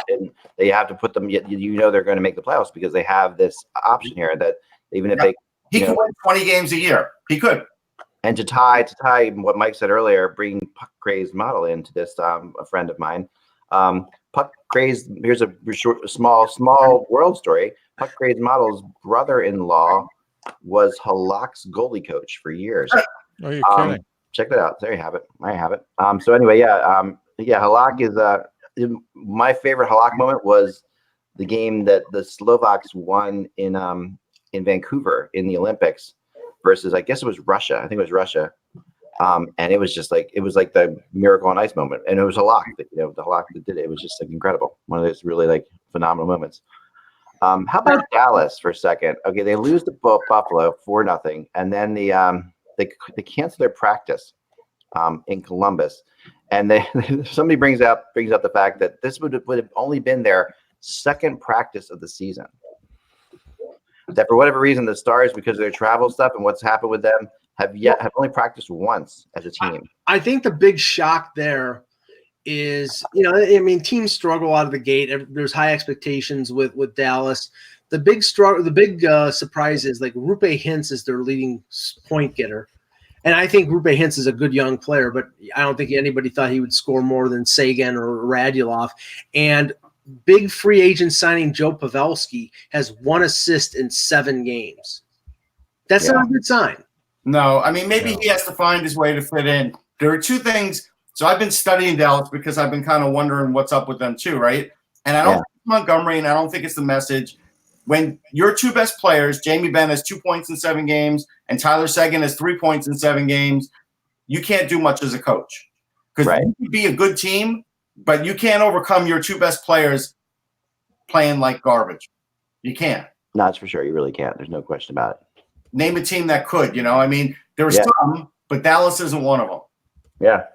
they have to put them. You know they're going to make the playoffs because they have this option here that even if he could win 20 games a year, he could. And to tie what Mike said earlier, bring Puck Crazed model into this. A friend of mine, Puck Crazed. Here's a small world story. Puck Crazed model's brother-in-law was Halak's goalie coach for years. Oh, you're kidding. Check that out. There you have it. I have it. So anyway, Halak is my favorite Halak moment was the game that the Slovaks won in Vancouver in the Olympics versus I guess it was Russia. I think it was Russia. And it was just like the miracle on ice moment. And it was Halak that the Halak that did it. It was just like incredible. One of those really like phenomenal moments. How about Dallas for a second? Okay, they lose to Buffalo 4-0, and then they cancel their practice in Columbus, and somebody brings up the fact that this would have only been their second practice of the season. That for whatever reason the Stars, because of their travel stuff and what's happened with them, have only practiced once as a team. I think the big shock there is, teams struggle out of the gate. There's high expectations with Dallas. The big surprise is like Rupe Hintz is their leading point getter. And I think Rupe Hintz is a good young player, but I don't think anybody thought he would score more than Sagan or Radulov. And big free agent signing Joe Pavelski has 1 assist in 7 games. That's not a good sign. No, I mean, maybe he has to find his way to fit in. There are two things. So I've been studying Dallas because I've been kind of wondering what's up with them too, right? And I don't think it's Montgomery, and I don't think it's the message. When your two best players, Jamie Benn has 2 points in 7 games, and Tyler Seguin has 3 points in 7 games, you can't do much as a coach. Because you can be a good team, but you can't overcome your two best players playing like garbage. You can't. No, that's for sure. You really can't. There's no question about it. Name a team that could, I mean, there were some, but Dallas isn't one of them. Yeah.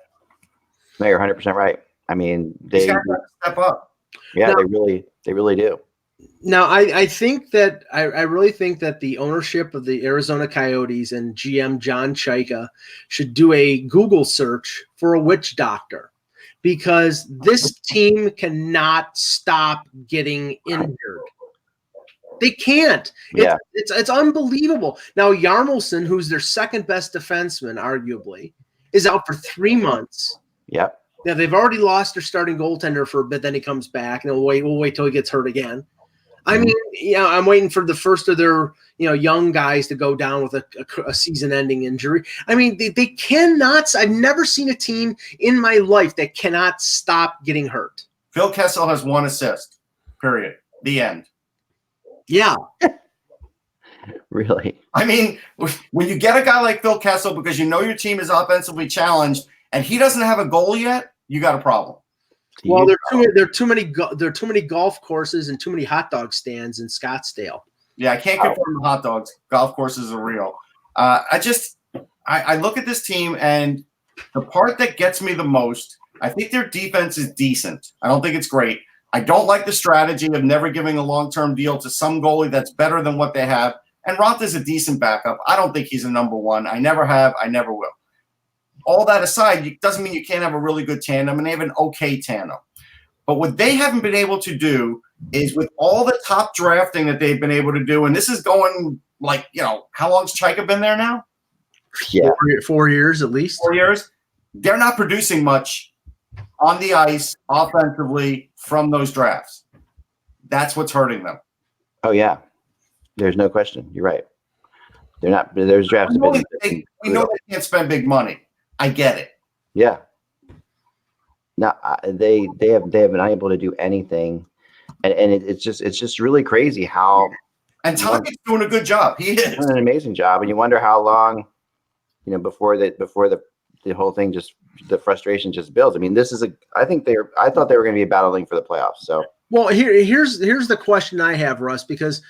No, you're 100% right. I mean, they got to step up. Yeah, they really do. Now, I think that I really think that the ownership of the Arizona Coyotes and GM John Chaika should do a Google search for a witch doctor, because this team cannot stop getting injured. They can't. It's unbelievable. Now, Yarmulson, who's their second best defenseman, arguably, is out for 3 months. Yep. Now, they've already lost their starting goaltender for a bit. Then he comes back, and we'll wait till he gets hurt again. I mean, I'm waiting for the first of their, young guys to go down with a season-ending injury. I mean, they cannot. I've never seen a team in my life that cannot stop getting hurt. Phil Kessel has 1 assist, period. The end. Yeah. Really? I mean, when you get a guy like Phil Kessel, because your team is offensively challenged, and he doesn't have a goal yet, you got a problem. Well, there are too many golf courses and too many hot dog stands in Scottsdale. Yeah, I can't confirm the hot dogs. Golf courses are real. I look at this team, and the part that gets me the most, I think their defense is decent. I don't think it's great. I don't like the strategy of never giving a long-term deal to some goalie that's better than what they have. And Roth is a decent backup. I don't think he's a number 1. I never have. I never will. All that aside, it doesn't mean you can't have a really good tandem, and they have an okay tandem. But what they haven't been able to do is, with all the top drafting that they've been able to do, and this is going like, how long's Chaika been there now? Yeah. 4 years at least. 4 years. They're not producing much on the ice offensively from those drafts. That's what's hurting them. Oh yeah, there's no question. You're right. They're not. There's drafts. We know they can't spend big money. I get it. Yeah. No, they have been unable to do anything, and it's just really crazy how. And Tocchet's doing a good job. He is doing an amazing job, and you wonder how long, before the whole thing the frustration just builds. I mean, I thought they were going to be battling for the playoffs. So. Well, here's the question I have, Russ, because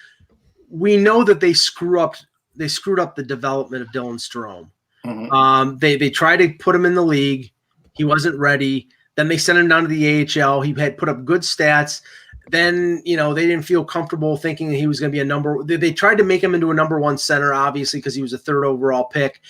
we know that they screwed up the development of Dylan Strome. Mm-hmm. They tried to put him in the league. He wasn't ready. Then they sent him down to the AHL. He had put up good stats. Then, they didn't feel comfortable thinking that he was going to be they tried to make him into a number one center, obviously, because he was a third overall pick.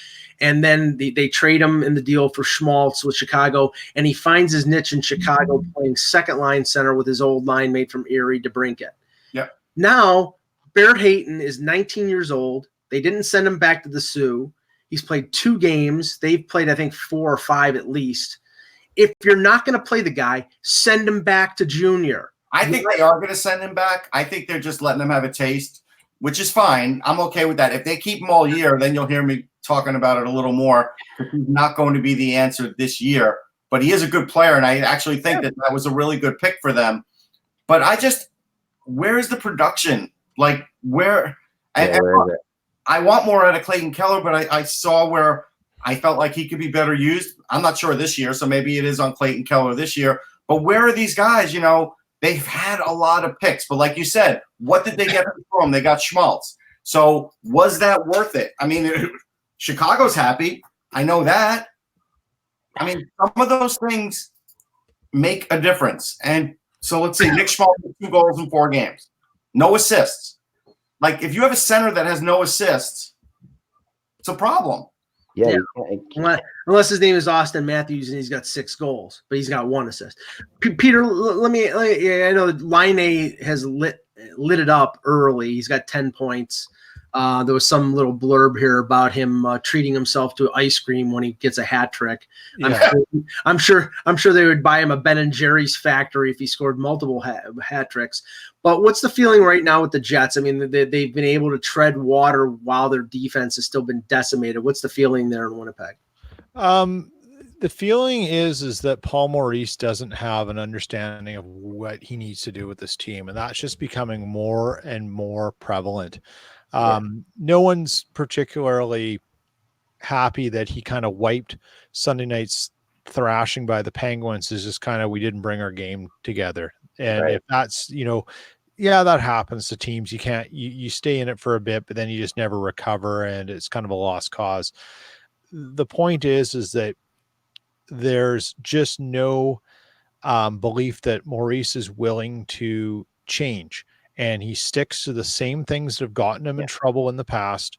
And then they trade him in the deal for Schmaltz with Chicago, and he finds his niche in Chicago playing second line center with his old line mate from Erie, DeBrincat. Yeah. Now, Barrett Hayton is 19 years old. They didn't send him back to the Sioux. He's played 2 games. They've played, I think, 4 or 5 at least. If you're not going to play the guy, send him back to junior. I think they are going to send him back. I think they're just letting him have a taste, which is fine. I'm okay with that. If they keep him all year, then you'll hear me talking about it a little more. He's not going to be the answer this year, but he is a good player, and I actually think that was a really good pick for them. But where is the production? Like, where? Where is it? I want more out of Clayton Keller, but I saw where I felt like he could be better used. I'm not sure this year, so maybe it is on Clayton Keller this year. But where are these guys? They've had a lot of picks, but like you said, what did they get from them? They got Schmaltz. So was that worth it? I mean, Chicago's happy. I know that. I mean, some of those things make a difference. And so let's see, Nick Schmaltz with 2 goals in 4 games. No assists. Like, if you have a center that has no assists, it's a problem. Yeah. Unless his name is Austin Matthews and he's got 6 goals, but he's got 1 assist. Peter, I know Line A has lit it up early. He's got 10 points. There was some little blurb here about him treating himself to ice cream when he gets a hat trick. Yeah. I'm sure they would buy him a Ben & Jerry's factory if he scored multiple hat tricks. But what's the feeling right now with the Jets? I mean, they've been able to tread water while their defense has still been decimated. What's the feeling there in Winnipeg? The feeling is that Paul Maurice doesn't have an understanding of what he needs to do with this team, and that's just becoming more and more prevalent. No one's particularly happy that he kind of wiped Sunday night's thrashing by the Penguins. Is just kind of, we didn't bring our game together. And if that's, that happens to teams. You can't, you stay in it for a bit, but then you just never recover, and it's kind of a lost cause. The point is that there's just no belief that Maurice is willing to change. And he sticks to the same things that have gotten him in trouble in the past.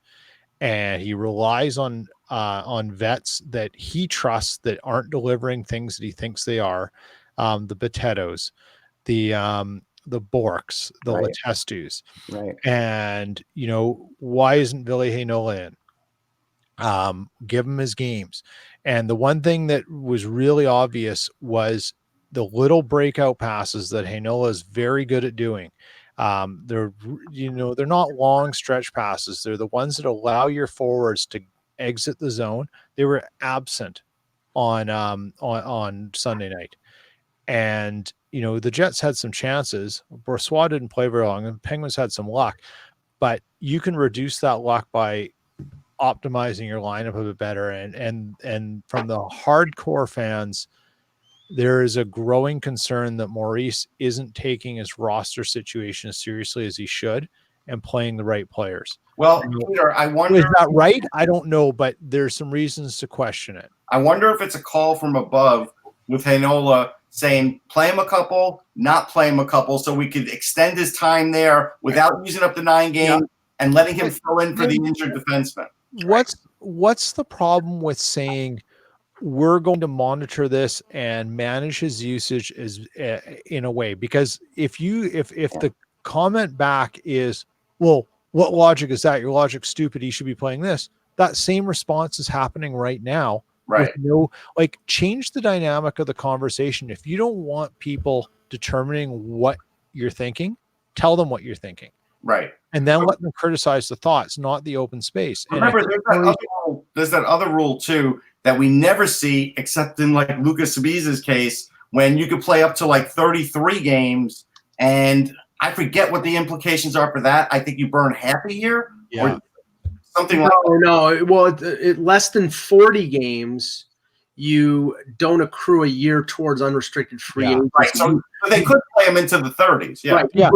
And he relies on vets that he trusts that aren't delivering things that he thinks they are. The Botetos, the Borks, the Letestus. Right. And, why isn't Ville Heinola in? Give him his games. And the one thing that was really obvious was the little breakout passes that Heinola is very good at doing. They're not long stretch passes. They're the ones that allow your forwards to exit the zone. They were absent on Sunday night. And, the Jets had some chances. Brossoit didn't play very long, and the Penguins had some luck, but you can reduce that luck by optimizing your lineup a bit better. And from the hardcore fans, there is a growing concern that Maurice isn't taking his roster situation as seriously as he should and playing the right players. Well, Peter, I wonder, is that right? I don't know, but there's some reasons to question it. I wonder if it's a call from above with Heinola saying, play him a couple, not play him a couple, so we could extend his time there without using up the 9 games and letting him fill in for the injured defenseman. What's the problem with saying we're going to monitor this and manage his usage in a way? Because if the comment back is, well, what logic is that? Your logic's stupid. He should be playing this. That same response is happening right now. Right. With change the dynamic of the conversation. If you don't want people determining what you're thinking, tell them what you're thinking. Right. And then let them criticize the thoughts, not the open space. Remember, there's that other rule too that we never see except in like Lucas Sabiz's case, when you could play up to like 33 games, and I forget what the implications are for that. I think you burn half a year or something like that. No. Well, less than 40 games, you don't accrue a year towards unrestricted free agency. Right. So they could play him into the 30s. Yeah. Right. Yeah.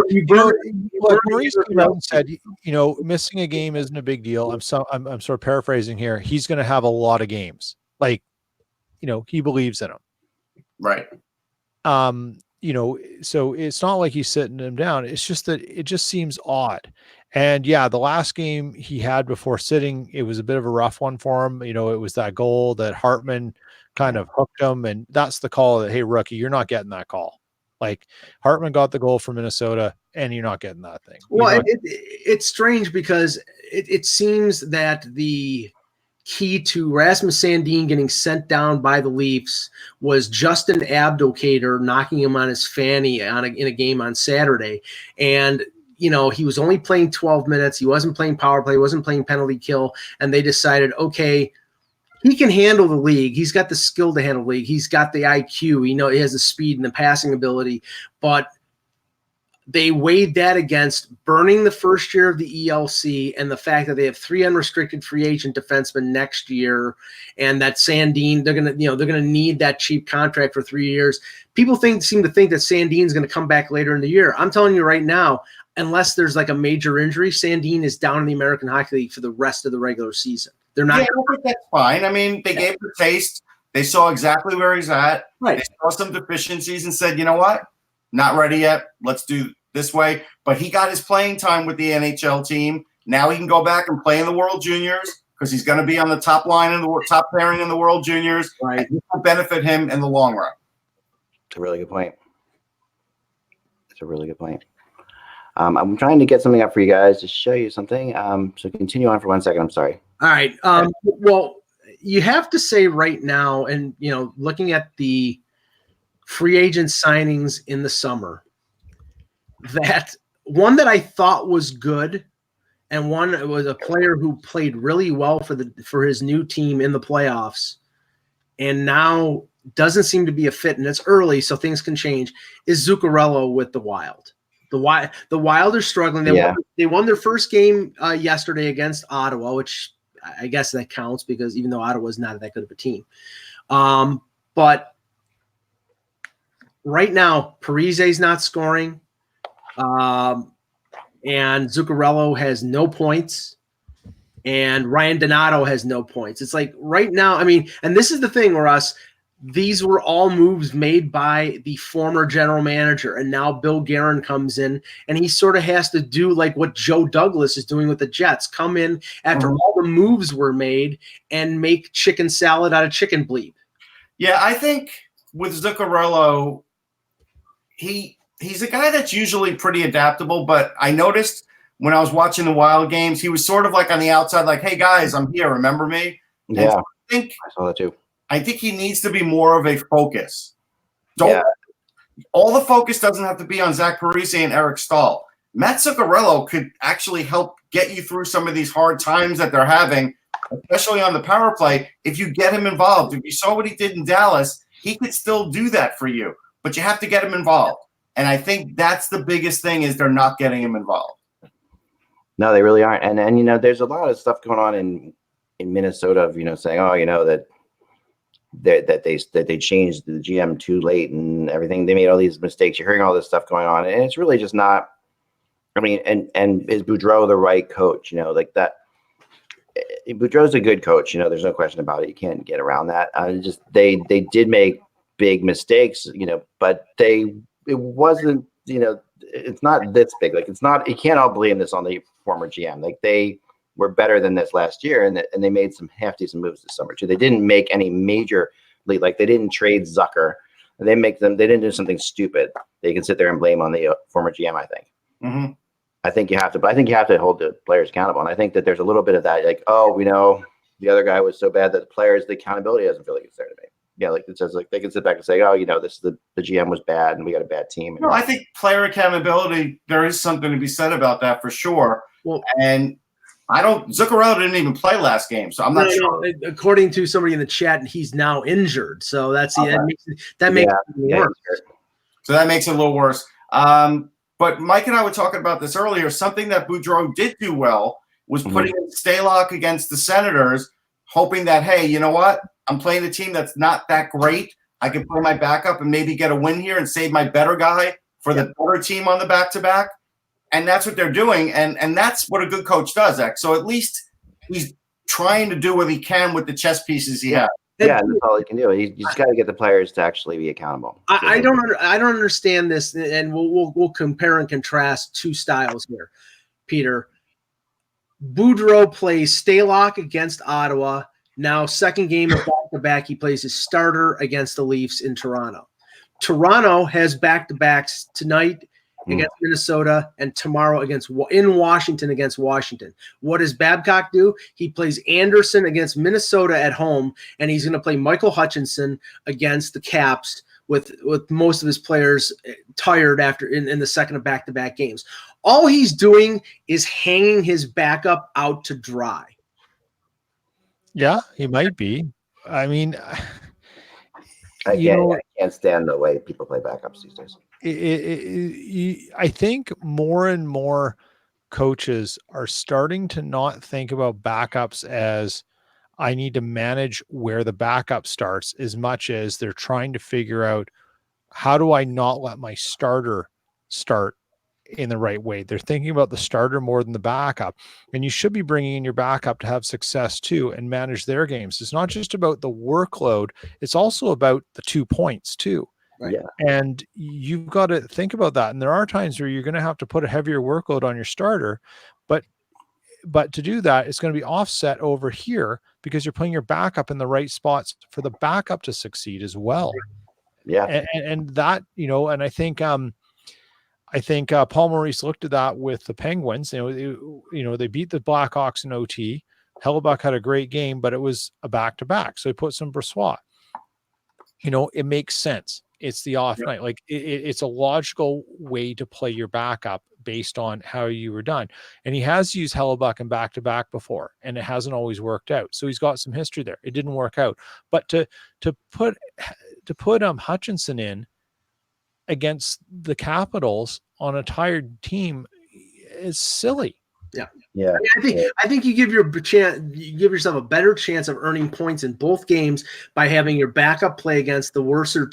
Like Maurice came out and said, missing a game isn't a big deal. I'm sort of paraphrasing here. He's going to have a lot of games. Like, he believes in him. Right. So it's not like he's sitting him down. It's just that it just seems odd. And yeah, the last game he had before sitting, it was a bit of a rough one for him. It was that goal that Hartman kind of hooked him. And that's the call that, hey, rookie, you're not getting that call. Like, Hartman got the goal for Minnesota and you're not getting that thing. Well, it's strange because it seems that the key to Rasmus Sandin getting sent down by the Leafs was Justin Abdelkader knocking him on his fanny in a game on Saturday. And, he was only playing 12 minutes. He wasn't playing power play. He wasn't playing penalty kill. And they decided, okay, he can handle the league. He's got the skill to handle the league. He's got the IQ. He has the speed and the passing ability. But they weighed that against burning the first year of the ELC and the fact that they have 3 unrestricted free agent defensemen next year, and that Sandin, they're gonna need that cheap contract for 3 years. People seem to think that Sandin's gonna come back later in the year. I'm telling you right now, unless there's like a major injury, Sandin is down in the American Hockey League for the rest of the regular season. They're not. Yeah, I think that's fine. I mean, they gave the taste. They saw exactly where he's at. Right. They saw some deficiencies and said, you know what? Not ready yet. Let's do this way. But he got his playing time with the NHL team. Now he can go back and play in the World Juniors because he's going to be on the top line in the top pairing in the World Juniors. Right. And it will benefit him in the long run. It's a really good point. I'm trying to get something up for you guys to show you something. So continue on for 1 second. I'm sorry. All right. Well, you have to say right now, and looking at the free agent signings in the summer, that one that I thought was good, and one was a player who played really well for his new team in the playoffs, and now doesn't seem to be a fit, and it's early, so things can change, is Zuccarello with the Wild. The Wild are struggling. They won their first game yesterday against Ottawa, which I guess that counts because even though Ottawa's not that good of a team. But right now, Parise's not scoring. And Zuccarello has no points. And Ryan Donato has no points. It's like right now, and this is the thing, Russ, these were all moves made by the former general manager, and now Bill Guerin comes in, and he sort of has to do like what Joe Douglas is doing with the Jets, come in after all the moves were made and make chicken salad out of chicken bleep. Yeah, I think with Zuccarello, he's a guy that's usually pretty adaptable, but I noticed when I was watching the Wild games, he was sort of like on the outside, like, hey, guys, I'm here, remember me? Yeah, so I saw that too. I think he needs to be more of a focus. All the focus doesn't have to be on Zach Parise and Eric Stahl. Matt Zuccarello could actually help get you through some of these hard times that they're having, especially on the power play, if you get him involved. If you saw what he did in Dallas, he could still do that for you, but you have to get him involved. And I think that's the biggest thing is they're not getting him involved. No, they really aren't. And there's a lot of stuff going on in Minnesota of, saying, that they changed the GM too late and everything. They made all these mistakes. You're hearing all this stuff going on, and it's really just not. And is Boudreau the right coach? Like that. Boudreau's a good coach. There's no question about it. You can't get around that. They did make big mistakes. But it wasn't. It's not this big. Like it's not. You can't all blame this on the former GM. Like they were better than this last year, and they made some half decent moves this summer too. They didn't make any major, like they didn't trade Zucker. They didn't do something stupid. They can sit there and blame on the former GM, I think. Mm-hmm. I think you have to, but I think you have to hold the players accountable. And I think that there's a little bit of that, like, oh, we know the other guy was so bad that the accountability doesn't feel like it's there to me. Yeah, like it says, like they can sit back and say, oh, this the GM was bad and we got a bad team. No, I think player accountability, there is something to be said about that for sure. Well, and Zuccarello didn't even play last game, so I'm not sure. No, according to somebody in the chat, he's now injured, so that makes it worse. So that makes it a little worse. But Mike and I were talking about this earlier. Something that Boudreau did do well was putting in Stalock against the Senators, hoping that, hey, you know what? I'm playing a team that's not that great. I can play my backup and maybe get a win here and save my better guy for the better team on the back-to-back. And that's what they're doing. And that's what a good coach does, X. So at least he's trying to do what he can with the chess pieces he has. Yeah, that's all he can do. You just got to get the players to actually be accountable. I don't understand this, and we'll compare and contrast two styles here, Peter. Boudreau plays Stalock against Ottawa. Now, second game of back-to-back, he plays his starter against the Leafs in Toronto. Toronto has back-to-backs tonight against Minnesota and tomorrow in Washington against Washington. What does Babcock do? He plays Anderson against Minnesota at home, and he's going to play Michael Hutchinson against the Caps with most of his players tired after in the second of back-to-back games. All he's doing is hanging his backup out to dry. Yeah, he might be. I mean, I can't stand the way people play backups these days. I think more and more coaches are starting to not think about backups as I need to manage where the backup starts as much as they're trying to figure out how do I not let my starter start in the right way. They're thinking about the starter more than the backup, and you should be bringing in your backup to have success too and manage their games. It's not just about the workload. It's also about the 2 points too. Right. Yeah. And you've got to think about that. And there are times where you're going to have to put a heavier workload on your starter, but to do that, it's going to be offset over here because you're putting your backup in the right spots for the backup to succeed as well. Yeah. And that, and I think Paul Maurice looked at that with the Penguins. They beat the Blackhawks in OT. Hellebuck had a great game, but it was a back-to-back. So he put some Brossoit. It makes sense. It's the off night. Like it's a logical way to play your backup based on how you were done. And he has used Hellebuck in back-to-back before, and it hasn't always worked out. So he's got some history there. It didn't work out. But to put Hutchinson in against the Capitals on a tired team is silly. Yeah. I think you give yourself a better chance of earning points in both games by having your backup play against the worst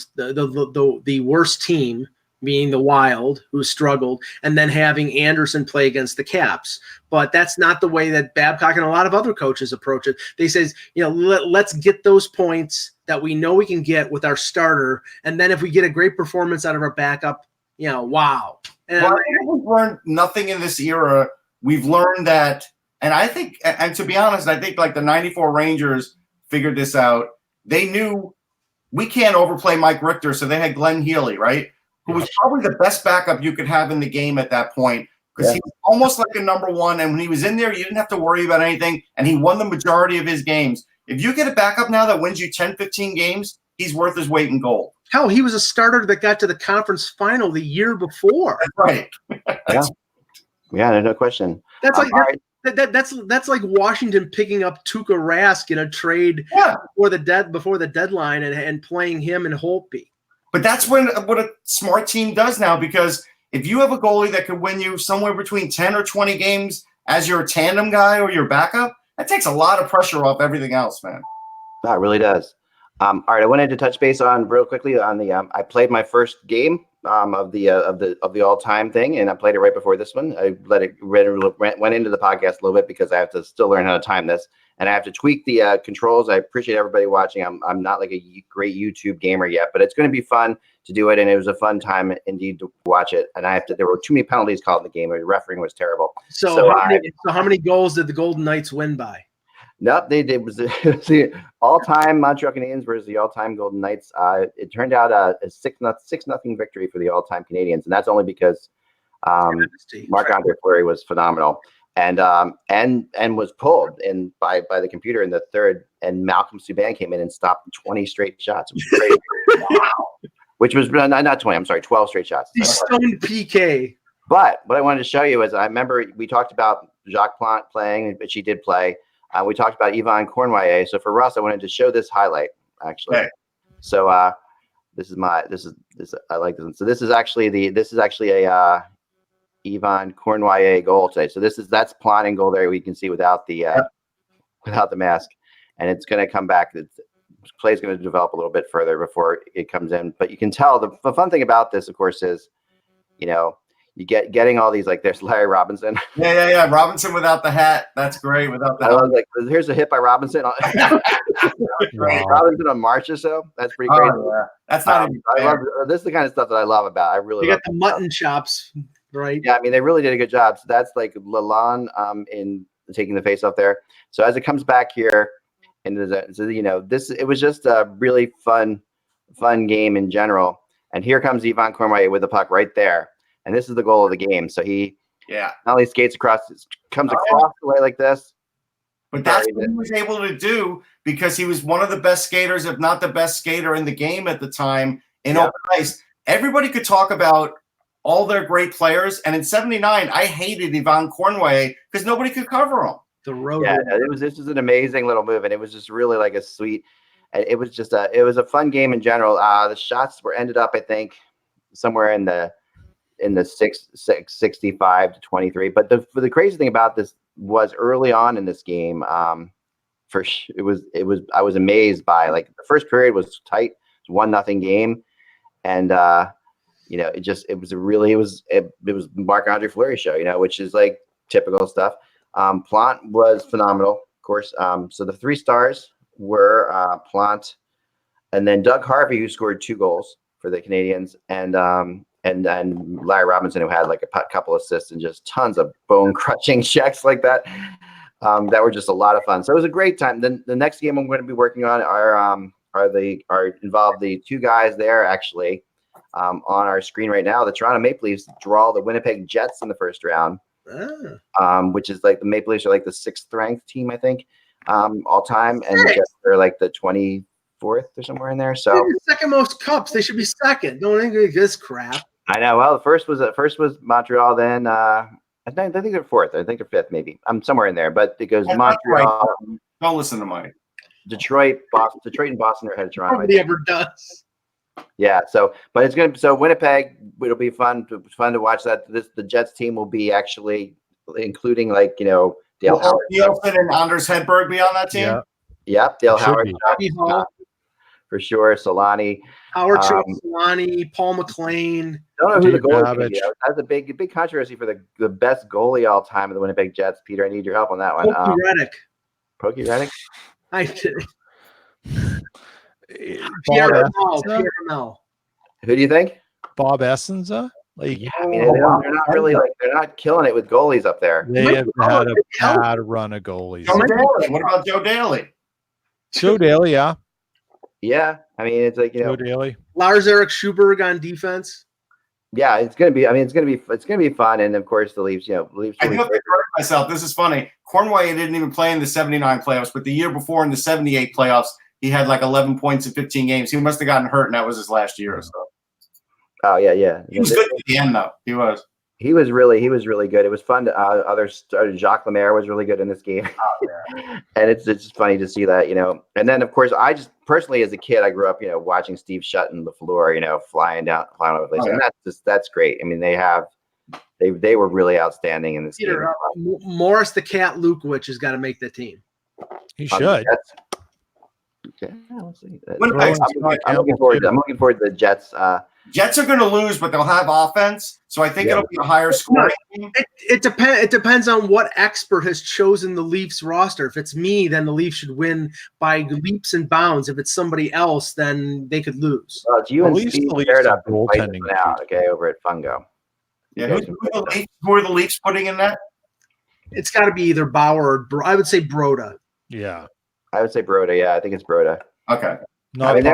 team, meaning the Wild, who struggled, and then having Anderson play against the Caps. But that's not the way that Babcock and a lot of other coaches approach it. They say, let's get those points that we know we can get with our starter, and then if we get a great performance out of our backup, wow. And we've learned nothing in this era. We've learned that, and I think, and to be honest, I think like the 94 Rangers figured this out. They knew we can't overplay Mike Richter, so they had Glenn Healy, right? Who was probably the best backup you could have in the game at that point because he was almost like a number one. And when he was in there, you didn't have to worry about anything, and he won the majority of his games. If you get a backup now that wins you 10, 15 games, he's worth his weight in gold. Hell, he was a starter that got to the conference final the year before. That's right. Yeah, no question. That's like that's like Washington picking up Tuukka Rask in a trade before the deadline and playing him and Holtby. But that's what a smart team does now, because if you have a goalie that could win you somewhere between 10 or 20 games as your tandem guy or your backup, that takes a lot of pressure off everything else, man. That really does. All right, I wanted to touch base on real quickly on the. I played my first game of the all-time thing, and I played it right before this one. I went into the podcast a little bit because I have to still learn how to time this, and I have to tweak the controls. I appreciate everybody watching. I'm not like a great YouTube gamer yet, but it's going to be fun to do it, and it was a fun time indeed to watch it. And there were too many penalties called in the game. The refereeing was terrible. So how many goals did the Golden Knights win by? Nope, it was the all-time Montreal Canadiens versus the all-time Golden Knights. It turned out a 6-0 victory for the all-time Canadiens, and that's only because Marc-Andre Fleury was phenomenal, and was pulled in by the computer in the third, and Malcolm Subban came in and stopped 20 straight shots. It was crazy. Wow. Which was not 20. I'm sorry, 12 straight shots. He stoned PK. But what I wanted to show you is I remember we talked about Jacques Plante playing, but she did play. We talked about Yvonne Cornwallier. So for Russ, I wanted to show this highlight actually. Okay. So this I like this one. So this is actually a Yvonne Cornwallier goal today. So that's Plante in goal there. We can see without the mask, and it's going to come back. The play is going to develop a little bit further before it comes in. But you can tell the fun thing about this, of course, is you getting all these, like there's Larry Robinson. Yeah. Robinson without the hat. That's great. Without the hat. I was like, here's a hit by Robinson. Wow. Robinson on March or so. That's pretty great. Yeah. That's not even this is the kind of stuff that I love about. I really got the mutton chops, right? Yeah, I mean they really did a good job. So that's like Lalonde in taking the face off there. So as it comes back here, and it was just a really fun game in general. And here comes Yvonne Cornwallier with the puck right there. And this is the goal of the game. So he not only skates across, comes across the way like this. But that's what he was able to do because he was one of the best skaters, if not the best skater in the game at the time in open ice. Everybody could talk about all their great players. And in 79, I hated Yvonne Cornwallier because nobody could cover him. The road. Yeah, this was an amazing little move. And it was just really like a sweet, it was just it was a fun game in general. The shots ended up, I think, somewhere in the 65 to 23. But the crazy thing about this was early on in this game, I was amazed by, like, the first period was tight. It was 1-0 game. And, it was Marc-Andre Fleury show, which is like typical stuff. Plante was phenomenal, of course. So the 3 stars were Plante, and then Doug Harvey, who scored 2 goals for the Canadians, and then Larry Robinson, who had like a couple assists and just tons of bone-crushing checks like that. That were just a lot of fun. So it was a great time. Then the next game I'm going to be working on involve the 2 guys there actually on our screen right now. The Toronto Maple Leafs draw the Winnipeg Jets in the first round, which is like the Maple Leafs are like the 6th ranked team, I think, all time, and the Jets are like the 24th or somewhere in there. So second most cups. They should be second. Don't think this crap. I know. Well, the first was Montreal. Then I think they're 4th. I think they're 5th, maybe. I'm somewhere in there. But it goes Montreal. Right. Don't listen to Mike. Detroit, and Boston are ahead of Toronto. Nobody ever does. Yeah. So Winnipeg. It'll be fun to watch that. The Jets team will be actually including Dale Howard. Nielsen and Anders Hedberg be on that team. Yeah. Yep. Dale Howard. For sure, Solani, Howard, Solani, Paul McLean. Don't know who the goalie is. That's a big controversy for the best goalie all time of the Winnipeg Jets. Peter, I need your help on that one. Pokey Reddick. I did. Pierre Mel. Who do you think? Bob Essenza? Yeah, I mean, they're not really they're not killing it with goalies up there. They have had a bad run of goalies. Joe Daly. What about Joe Daly? Joe Daly, yeah. Yeah, I mean, it's like Joe Daly, Lars-Erik Schuberg on defense. Yeah, it's gonna be. I mean, it's gonna be fun, and of course the Leafs. Leafs. I do have to correct myself. This is funny. Cornwallier didn't even play in the '79 playoffs, but the year before in the '78 playoffs, he had like 11 points in 15 games. He must have gotten hurt, and that was his last year or so. Oh yeah. He was good at the end, though. He was. He was really good. It was fun. Others started. Jacques Lemaire was really good in this game. Oh, yeah. And it's just funny to see that, And then of course, I just personally as a kid, I grew up, watching Steve Sutton, LaFleur, flying over the place, and that's great. I mean, they were really outstanding in this game. Morris the Cat Lukowicz has got to make the team. He should. Okay, we'll see. I'm looking forward to the Jets. Jets are going to lose, but they'll have offense, so I think it'll be a higher scoring game. It depends on what expert has chosen the Leafs roster. If it's me, then the Leafs should win by leaps and bounds. If it's somebody else, then they could lose. Well, it's you and Steve paired up goaltending out, over at Fungo. Yeah, who are the Leafs putting in that? It's got to be either Bauer or I would say Broda. Yeah, I would say Broda. Yeah, I think it's Broda. Okay. No, I mean,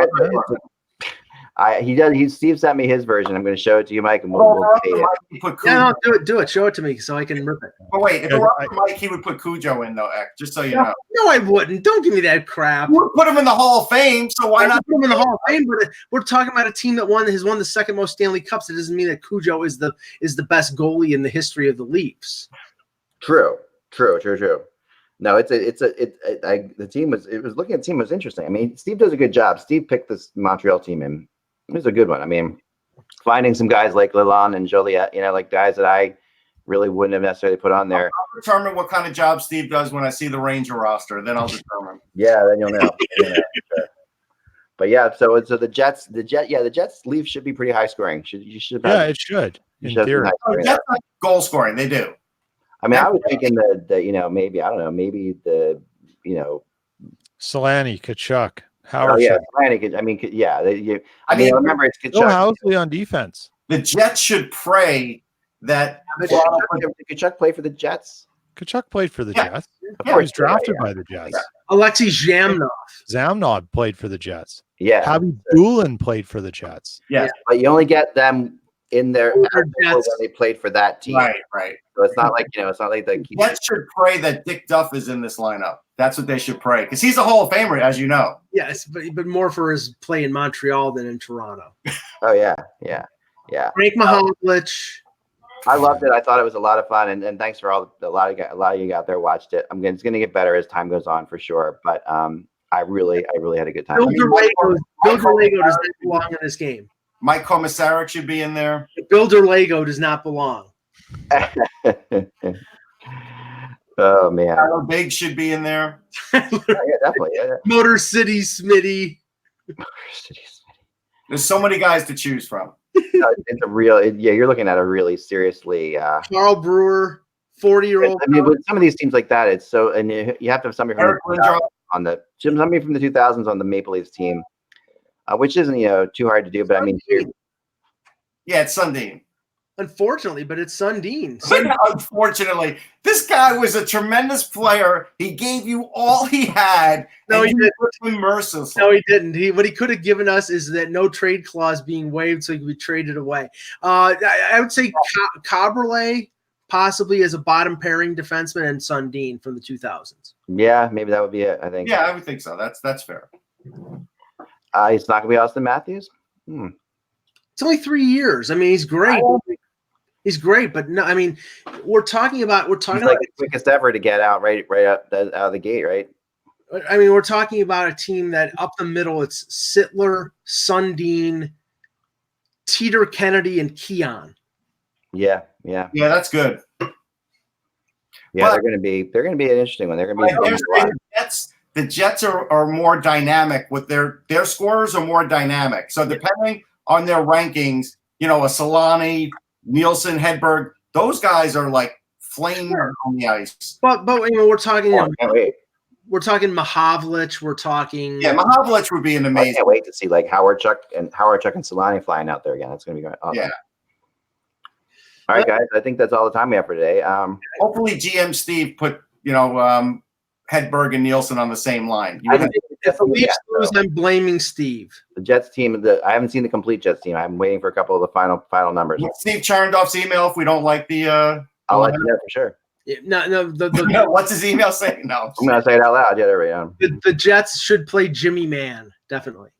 Steve sent me his version. I'm going to show it to you, Mike, and we'll debate it. Yeah, no, do it. Show it to me so I can rip it. But wait, if it were up to Mike, he would put Cujo in though, Ek, just so you know. No, I wouldn't. Don't give me that crap. You would put him in the Hall of Fame, so why not put him in the Hall of Fame? But we're talking about a team that has won the second most Stanley Cups. It doesn't mean that Cujo is the best goalie in the history of the Leafs. True. No, the team was looking at the team was interesting. I mean, Steve does a good job. Steve picked this Montreal team in. It was a good one. I mean, finding some guys like Lalonde and Joliet, like guys that I really wouldn't have necessarily put on there. I'll determine what kind of job Steve does when I see the Ranger roster. Then I'll determine. Yeah, then you'll know. Sure. But yeah, so the Jets Leafs should be pretty high scoring. It should. In theory. Jets like goal scoring. They do. I mean, I was thinking that maybe I don't know, maybe Solani, Kachuk, Howard. Solani. I mean, remember it's Kachuk. No Housley on defense. The Jets should pray that did Kachuk play for the Jets? Kachuk played for the Jets. Of course, he was drafted by the Jets. Yeah. Alexei Zhamnov. Zamnod played for the Jets. Yeah. Habib Bulin played for the Jets. Yeah. But you only get them in there when they played for that team. Right. So it's not like, it's not like the Jets should pray that Dick Duff is in this lineup. That's what they should pray. Because he's a Hall of Famer, as you know. Yes, but more for his play in Montreal than in Toronto. Oh, yeah. Frank Mahovlich. I loved it. I thought it was a lot of fun, and thanks for a lot of you out there watched it. It's going to get better as time goes on for sure, but I really had a good time. Bill Derlago does not belong in this game. Mike Komisarek should be in there. Bill Derlago does not belong. Oh man, Tyler Biggs should be in there. Yeah, definitely. Yeah. Motor City Smitty. There's so many guys to choose from. It's a real, you're looking at a really seriously. Carl Brewer, 40-year-old. I mean, with some of these teams like that, it's so, and you have to have somebody from somebody from the 2000s on the Maple Leafs team, which isn't too hard to do. But I mean, yeah, it's Sundin. Unfortunately, but it's Sundin. Unfortunately, this guy was a tremendous player. He gave you all he had. No, he didn't. Mercilessly. No, he didn't. What he could have given us is that no trade clause being waived, so he could be traded away. I would say Caberlet possibly as a bottom pairing defenseman and Sundin from the 2000s. Yeah, maybe that would be it. I think. Yeah, I would think so. That's fair. He's not going to be Austin Matthews. It's only 3 years. I mean, he's great. He's great, but no, I mean, we're talking he's about like the quickest ever to get out right out of the gate, right? I mean, we're talking about a team that up the middle, it's Sittler, Sundin, Teeter Kennedy, and Keon. Yeah, that's good. Yeah, but they're going to be an interesting one. They're going to be. The Jets are more dynamic with their scorers are more dynamic. So depending on their rankings, a Solani, Nielsen, Hedberg, those guys are like flames on the ice. But we're talking. We're talking Mahovlich. We're talking. Yeah, Mahovlich would be an amazing. I can't wait to see like Howard Chuck and Solani flying out there again. That's going to be awesome. Yeah. All right, guys. I think that's all the time we have for today. Hopefully, GM Steve put Hedberg and Nielsen on the same line. If the Leafs lose, I'm blaming Steve. The Jets team. I haven't seen the complete Jets team. I'm waiting for a couple of the final numbers. Steve Cherndorf's email if we don't like the. I'll let you know for sure. No. What's his email saying? No, I'm gonna say it out loud. Yeah, there we go. The Jets should play Jimmy Mann, definitely.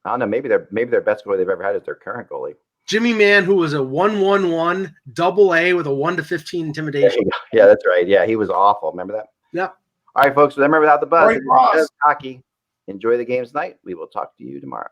I don't know. Maybe their best goalie they've ever had is their current goalie. Jimmy Mann, who was a 1-1-1 AA with a 1-15 intimidation. Yeah, that's right. Yeah, he was awful. Remember that? Yep. All right, folks. Remember Without the Buzz. Hockey. Enjoy the games tonight. We will talk to you tomorrow.